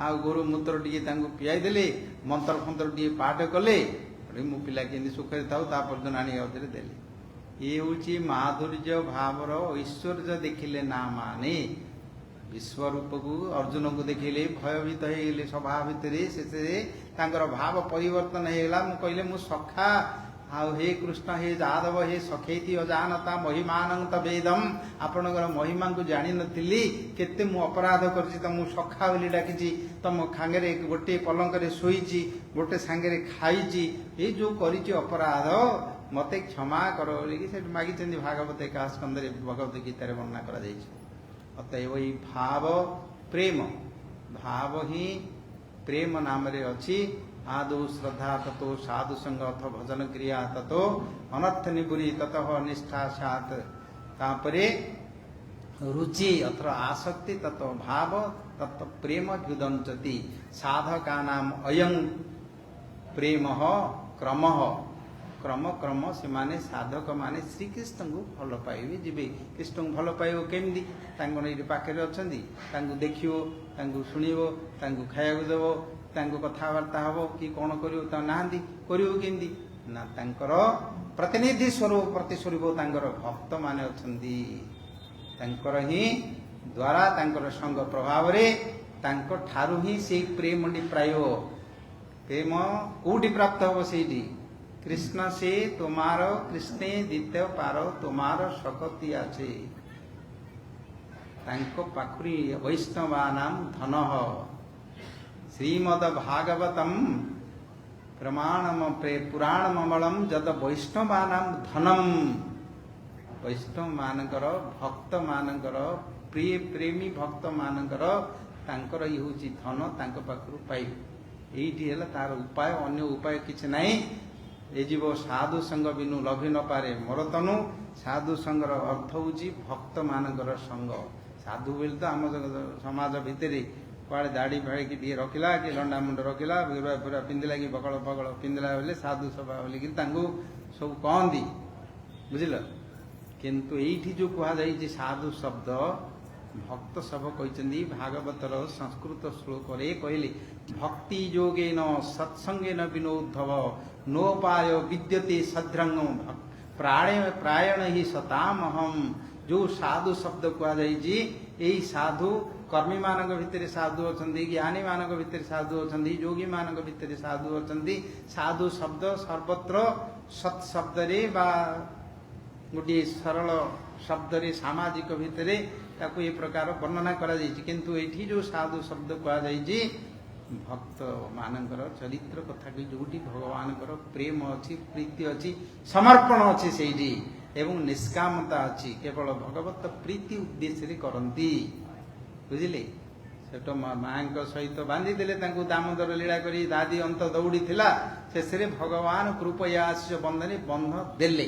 ଆଉ ଗୋରୁ ମୂତ୍ର ଟିକେ ତାଙ୍କୁ ପିଆଇ ଦେଲେ, ମନ୍ତ୍ର ଫନ୍ତ୍ର ଟିକେ ପାଠ କଲେ, ମୋ ପିଲା କେମିତି ସୁଖରେ ଥାଉ, ତା ପର୍ଯ୍ୟନ୍ତ ଆଣି ଆଉଥରେ ଦେଲେ। ଇଏ ହେଉଛି ମାଧୁର୍ଯ୍ୟ ଭାବର ଐଶ୍ୱର୍ଯ୍ୟ ଦେଖିଲେ ନା ମାନେ। ବିଶ୍ୱରୂପକୁ ଅର୍ଜୁନକୁ ଦେଖିଲେ, ଭୟଭୀତ ହେଇଗଲେ ସଭା ଭିତରେ। ଶେଷରେ ତାଙ୍କର ଭାବ ପରିବର୍ତ୍ତନ ହେଇଗଲା। ମୁଁ କହିଲେ ମୁଁ ସଖା ଆଉ ହେ କୃଷ୍ଣ ହେ ଯାଦବ ହେ ସଖେଇତି ଅଜାନତା ମହିମାନଂ ତବେଦମ, ଆପଣଙ୍କର ମହିମାଙ୍କୁ ଜାଣିନଥିଲି, କେତେ ମୁଁ ଅପରାଧ କରିଛି, ତମକୁ ସଖା ବୋଲି ଡାକିଛି, ତମ ସାଙ୍ଗରେ ଗୋଟିଏ ପଲଙ୍କରେ ଶୋଇଛି, ଗୋଟେ ସାଙ୍ଗରେ ଖାଇଛି, ଏଇ ଯୋଉ କରିଛି ଅପରାଧ ମତେ କ୍ଷମା କର ବୋଲିକି ସେଠି ମାଗିଛନ୍ତି। ଭାଗବତ ଏକା ସ୍କନ୍ଧରେ ଭଗବତ ଗୀତାରେ ବର୍ଣ୍ଣନା କରାଯାଇଛି। ଅତଏବ ଏଇ ଭାବ ପ୍ରେମ, ଭାବ ହିଁ ପ୍ରେମ ନାମରେ ଅଛି। आदौ श्रद्धा ततो साधु संग अथ भजन क्रिया ततो अनर्थ निपुरी ततः निष्ठा सात, तापरे रुचि अथवा आसक्ति ततो भाव तत् प्रेम व्युदंचति। साधका नाम अयं प्रेम क्रम क्रम क्रम से माने साधक माने श्रीकृष्ण को भल पाइबे जीवे। कृष्ण को भल पाइब केमती, पाखे अच्छा देखो, शुणव, खाया देव, कथबार्ता हम कि कौन कर नहांती करमती ना, प्रतिनिधि स्वरूप प्रतिस्वरूप भक्त माने अछंती, ही द्वारा संग प्रभाव रे ठारू ही से प्रेम प्राय प्रेम कौटी प्राप्त हम से कृष्ण से तुमार कृष्णे द्वितीय पार तुमार शक्ति आछे, पाखुरी वैष्णवानाम धन श्रीमद भागवतम पुराणमलम जद वैष्णवानाम धनम। वैष्णव मानकर भक्त मानकर प्रिय प्रेमी भक्त मानकर तांकर ये होची धन तांको पाखरु पाइ। एइटी हला तार उपाय, अन्य उपाय किछ नाही। ए जीव साधु संग बिनु लभि न पारे मोर तनु। साधु संगर अर्थ होची भक्त मानकर संग। साधु बोल तो आम समाज भितरे कुआड़े दाढ़ी फाड़ी की टे रखिला कि लंडा मुंड रखिला पूरा पिंधिला कि बकल पकड़ पिंधिला बोले साधु सभा बोलिकी सब कहती बुझिल। किंतु एठी जो कहुई साधु शब्द भक्त सब कहते भागवतर संस्कृत श्लोक कहले भक्ति योगे न सत्संगे न विनोद्धव नोपाय विद्यते सद्रंग प्रायण ही सतामहम। जो साधु शब्द कहुई यही साधु कर्मी मानक भितर साधु अछंती, ज्ञानी मानक भितर साधु अछंती, योगी मानक भितर साधु अछंती। साधु शब्द सर्वत्र सत् शब्द रे बा गोटे सरल शब्द रे सामाजिक भितर ताकू ये प्रकार वर्णना करा जायछि। किंतु एठी जो साधु शब्द कहा जायछि भक्त मानकर चरित्र कथा कि जोटी भगवानकर प्रेम अछि, प्रीति अछि, समर्पण अछि सेठी एवं निष्कामता अछि, केवल भगवत प्रीति उद्देश्य रे करंती बुझिले। सेठ माँ सहित बांधी देले तांको दामोदर लीला करी दादी अंत दौड़ी थिला शेषे भगवान कृपया आशिष बंधने बंध देले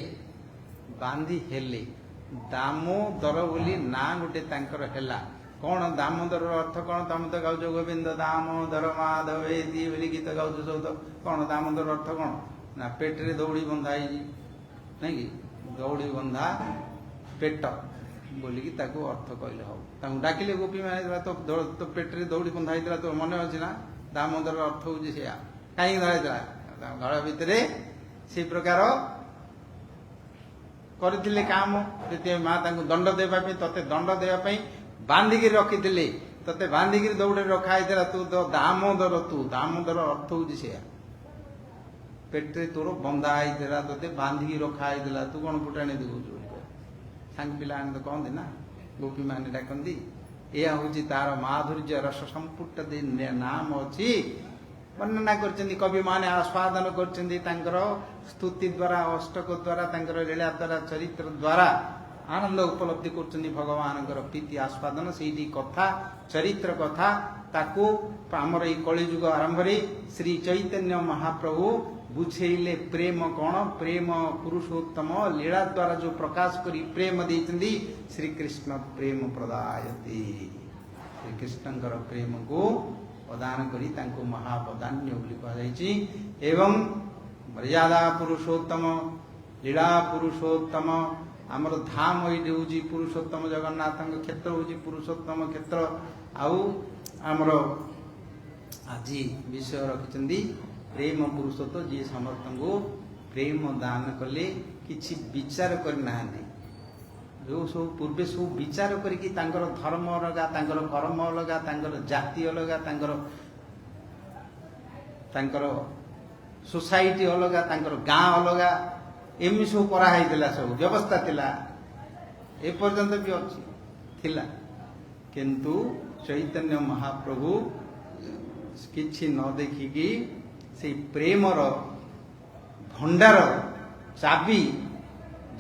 बांधी हेले। दामोदर बोली ना गोटे तांकर हेला। कौन दामोदर अर्थ कौन? तुम तो गाउछ गोविंद दामोदर माधव एदी बोली गीत गाउछ सब। तो कौन दामोदर अर्थ कौन ना पेटरे दौड़ी बंधाई नहीं कि दौड़ी बंधा पेट बोलिकी ताको अर्थ कहले हो। ताको डाकिले गोपी माने तो पेटरे दौड़ी बंधाई तो मन अच्छी ना दामोदर अर्थ हूँ से कहीं धरा घर भितर से प्रकार करथिले काम। से माँ दंड देवाई तते दंड देवाई बांधिकी रखी तते बांधिकी दौड़े रखाई तू तो दामोदर अर्थ हूँ से पेटे तोर बंधाई तते बांधिकी रखाई तू कौन फुटाणी देखु सांग पिला तो कहते ना गोपी माने डाकती। यह हूँ तार माधुर्य रस संपुट नाम अच्छी वर्णना कर कवि माने आस्वादन कर स्तुति द्वारा अष्टक द्वारा लीला द्वारा चरित्र द्वारा आनंद उपलब्धि कर भगवान प्रीति आस्वादन से कथा चरित्र कथा ताकू आमर ये कलिजुग आरंभ श्री चैतन्य महाप्रभु बुझेले प्रेम कौन? प्रेम पुरुषोत्तम लीला द्वारा जो प्रकाश करी प्रेम देती श्री कृष्ण प्रेम प्रदायते। श्री कृष्णकर प्रेम को प्रदान करी तांको महाप्रदान्य बोली कहुई। एवं मर्यादा पुरुषोत्तम लीला पुरुषोत्तम आमर धाम ये हूँ पुरुषोत्तम जगन्नाथ क्षेत्र हूँ पुरुषोत्तम क्षेत्र। आउ आमर आज विषय रखिंट प्रेम पुरुषोत्तम जी समस्त को प्रेम दान कले किछि विचार करना जो सब पूर्वे सब विचार करके धर्म अलगा कर्म अलगा जाति अलगा सोसाइटी अलगा गाँ अलगा एमि सब कराइला सब व्यवस्था थिला एपर्यंत भी अच्छी थिला किंतु चैतन्य महाप्रभु किछि न देखिकी से प्रेमर भंडार चाबी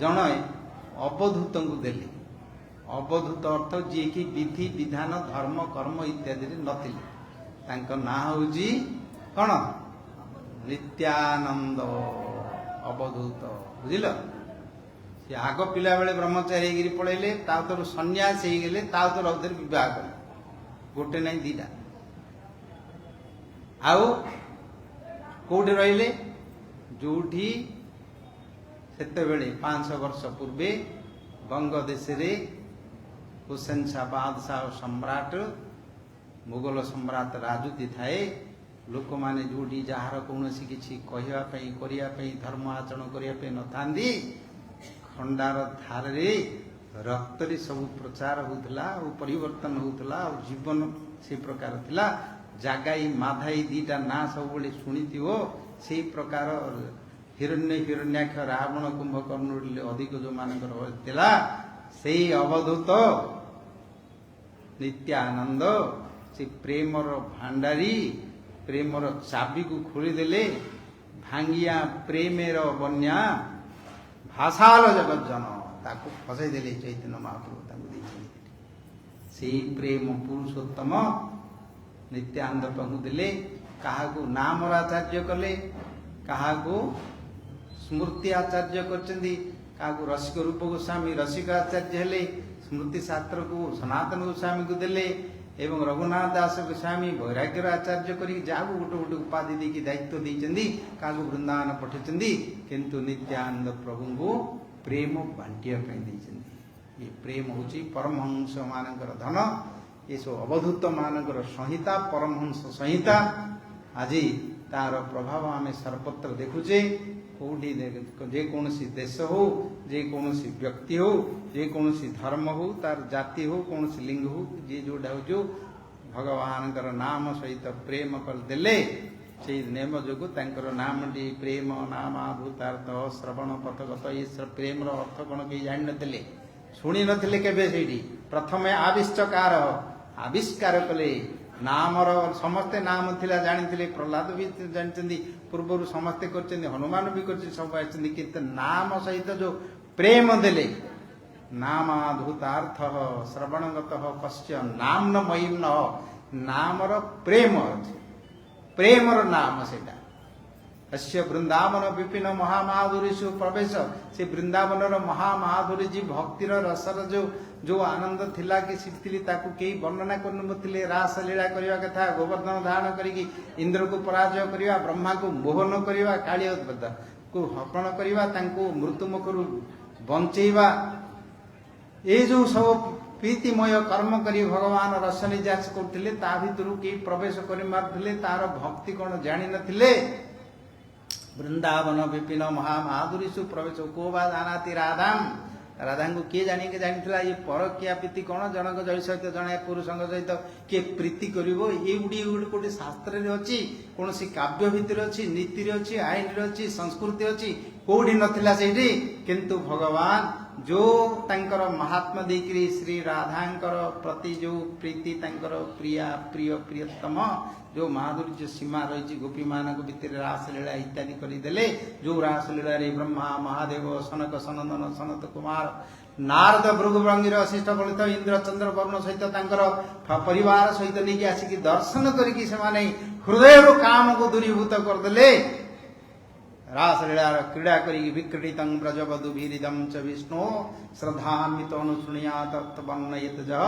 जन अवधूत को देले अवधूत अर्थ जी की विधि विधान धर्म कर्म इत्यादि नथिले तांको ना होजी कौन नित्यानंद अवधूत बुझिल से आग पिला बेले ब्रह्मचारी गिरी पळेले ताउतर सन्यास हे गेले ताउतर औधर विवाह कले गोटे नहीं दीटा आउ कोठे रहिले जोठी सेते बेले 500 वर्ष पूर्वे बंग देश रे हुसैन शाह बादशाह सम्राट मुगल सम्राट राजुती थाए लोक माने जोड़ी जार कौन किसी कहवाई धर्म आचरण करने न था खंडार धार रक्त सब प्रचार होता परिवर्तन होता जीवन से प्रकार थिला जागाई माधाई दीटा ना सब शुणी से प्रकार हिरण्य हिरण्याक्ष रावण कुंभकर्ण अधिक जो मानकर से अवधूत नित्यानंद से प्रेमर भांडारी प्रेमर चाबी को खोलीदेले भांगिया प्रेमेर बन्या भाषाल जगत जन ताको फसई देले चैतन्य महाप्रभु से प्रेम पुरुषोत्तम नित्यानंद प्रभु देले काहाको नाम आचार्य कले काहाको स्मृति आचार्य करचंदी काहाको रसिक रूप गोस्वामी रसिक आचार्य हेले स्मृति शास्त्र को सनातन गोस्वामी को देले एवं रघुनाथ दास गोस्वामी वैराग्यर आचार्य करी जागो गोटे गोटे उपाधि देकी दायित्व देइचंदी काहाको वृंदावन पठेचंदी किंतु नित्यानंद प्रभु को प्रेम बांटिया पे देइचंदी ये प्रेम होची परमहंस मानकर धन ये सब अवधूत मानकर संहिता परमहंस संहिता आज तार प्रभाव आम सर्वत्र देखुचे कौटी जेकोसी देश हो जेकोसी व्यक्ति हो जेकोसी धर्म हो तार जाति हो कौन लिंग हो जे जोटा हो जो भगवान नाम सहित प्रेम करदे से नेम जो नाम टी प्रेम नाम भूतार्थ श्रवण पथगत ये प्रेम अर्थ कौन कहीं जान नी शुणी नथिले केबे सेठी प्रथमे आविष्कार आविष्कार कले नामर समस्ते नाम थिला जानी प्रहलाद भी जानते पूर्वर समस्ते कर हनुमान भी कर सब आते किंतु नाम सहित जो प्रेम देले नामाधूतार्थ श्रवणगत कस्य नाम न मयीम न नामर प्रेम प्रेमर नाम सेटा अस्य वृंदावन विपिन महामाधुरीषु प्रवेश से वृंदावन महामाधुरी जी भक्तिर रसर जो आनंद थिला कि सीखी ताकू कई वर्णना कर रास लीला करने कथा गोवर्धन धारण करी इंद्र को पराजय करवा ब्रह्मा को मोहन करवा काली को हरण करवा मृत्यु मुखर बंचेवा ये जो सब प्रीतिमय कर्म करी भगवान रस निजास करते भर कई प्रवेश कर तार भक्ति कौन जानी नथिले वृंदावन विपिन महामाधुरीषु प्रवेश को बा जानाति राधाम राधा को किए जानी के जानी ये परकिया प्रीति कौन जनक जय सहित जन पुरुष सहित किए प्रीति कर गोटे शास्त्र अच्छी कौन सी काव्य भितर अच्छी नीति अच्छी आईन अच्छी संस्कृति अच्छी कौटी नथिला सेठी किंतु भगवान जो तांकर महात्मा देकरी श्री राधांकर प्रति जो प्रीति तांकर प्रिया प्रिय प्रियतम जो माधुर्य सीमा रही गोपी मान भितर रासलीला इत्यादि करदे जो रासलीला रे ब्रह्मा महादेव सनक सनंदन सनत कुमार नारद भृगुभंगीर वशिष्ठ गणित इंद्र चंद्र वर्ण सहित परिवार सहित नहीं आसिक दर्शन करके हृदय काम को दूरीभूत करदे रासलीला क्रीड़ा करी विक्रीडित ब्रजवधु भीरिदम च विष्णु श्रद्धान्वित अनुशृणुया तत्वर्णयत जह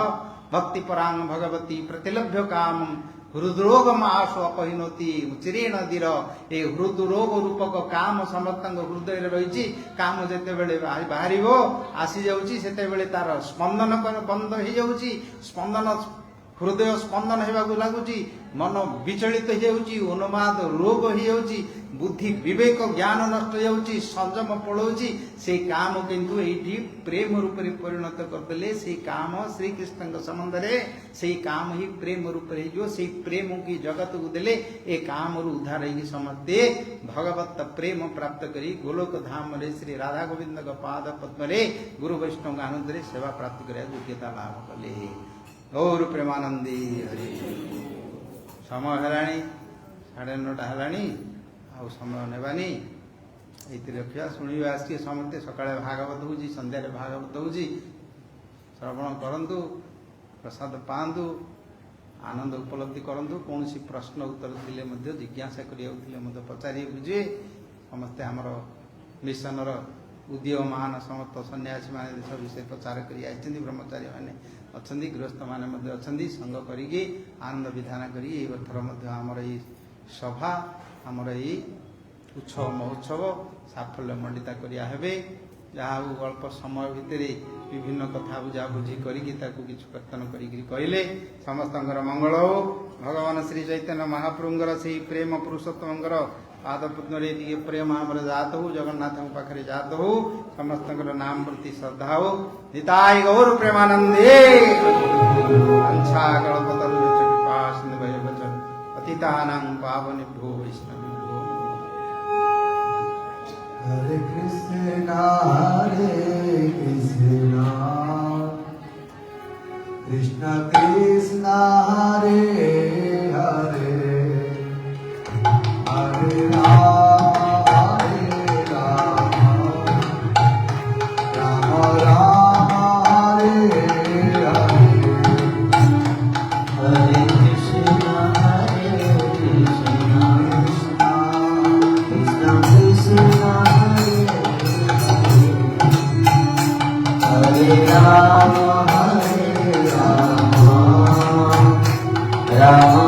भक्ति परांग भगवती प्रतिलभ्य काम हृदरोग आशु अपहिनोति चिरेण दीर ए हृदरोग रूपक काम समस्त हृदय रही काम जिते बाहर आसी जाऊँगी से तार स्पंदन बंद हो जाऊँगी स्पंदन हृदय स्पंदन होगा लगुच मन विचलित हो उन्माद रोग हो बुद्धि विवेक ज्ञान नष्ट हो संयम पड़ोची से काम किंतु ये प्रेम रूप में परिणत करदे से काम श्रीकृष्ण संबंध में से काम ही प्रेम रूप से प्रेम की जगत को देले ए काम रु उद्धार हो समस्ते भगवत प्रेम प्राप्त करी गोलोक धाम रे श्री राधा गोविंद पाद पद्म रे गुरु वैष्णव आनंद रे सेवा प्राप्त कर योग्यता लाभ कले और प्रेमानंदी हरि समय है 9:30 है आउ समय नेबानी ये रखा शुणा आसिए समस्ते सकाଳେ भागवत हो संध्यारे भागवत हो श्रवण करंतु प्रसाद पांतु आनंद उपलब्धि करंतु कौन सी प्रश्न उत्तर थिले मध्य जिज्ञासा करिया पचारि बुझे समस्ते आमर मिशनर उदीयमान समस्त सन्यासी मान देश विषय प्रचार कर ब्रह्मचारी मैंने अच्छा गृहस्थ मैंने अच्छा संग करी आनंद विधान कर आमर ये सभा आमर ये उत्सव महोत्सव साफल्य मंडिता करिया हेबे जहाँ अल्प समय भितर विभिन्न कथा बुझाबुझी करी कीर्तन कहले समस्त मंगल हो भगवान श्री चैतन्य महाप्रभुंर से प्रेम पुरुषोत्तम पाद पद्मे टे प्रेम आमर जात हो जगन्नाथ पाखे जात हो समस्त नाम प्रति श्रद्धा हो निताय गौर प्रेमानंदे पतितानां पावनेभ्यो वैष्णवेभ्यो हरे कृष्णा कृष्ण कृष्ण हरे हरे हरे राम राम राम हरे हरे हरे कृष्ण कृष्ण कृष्ण हरे राम राम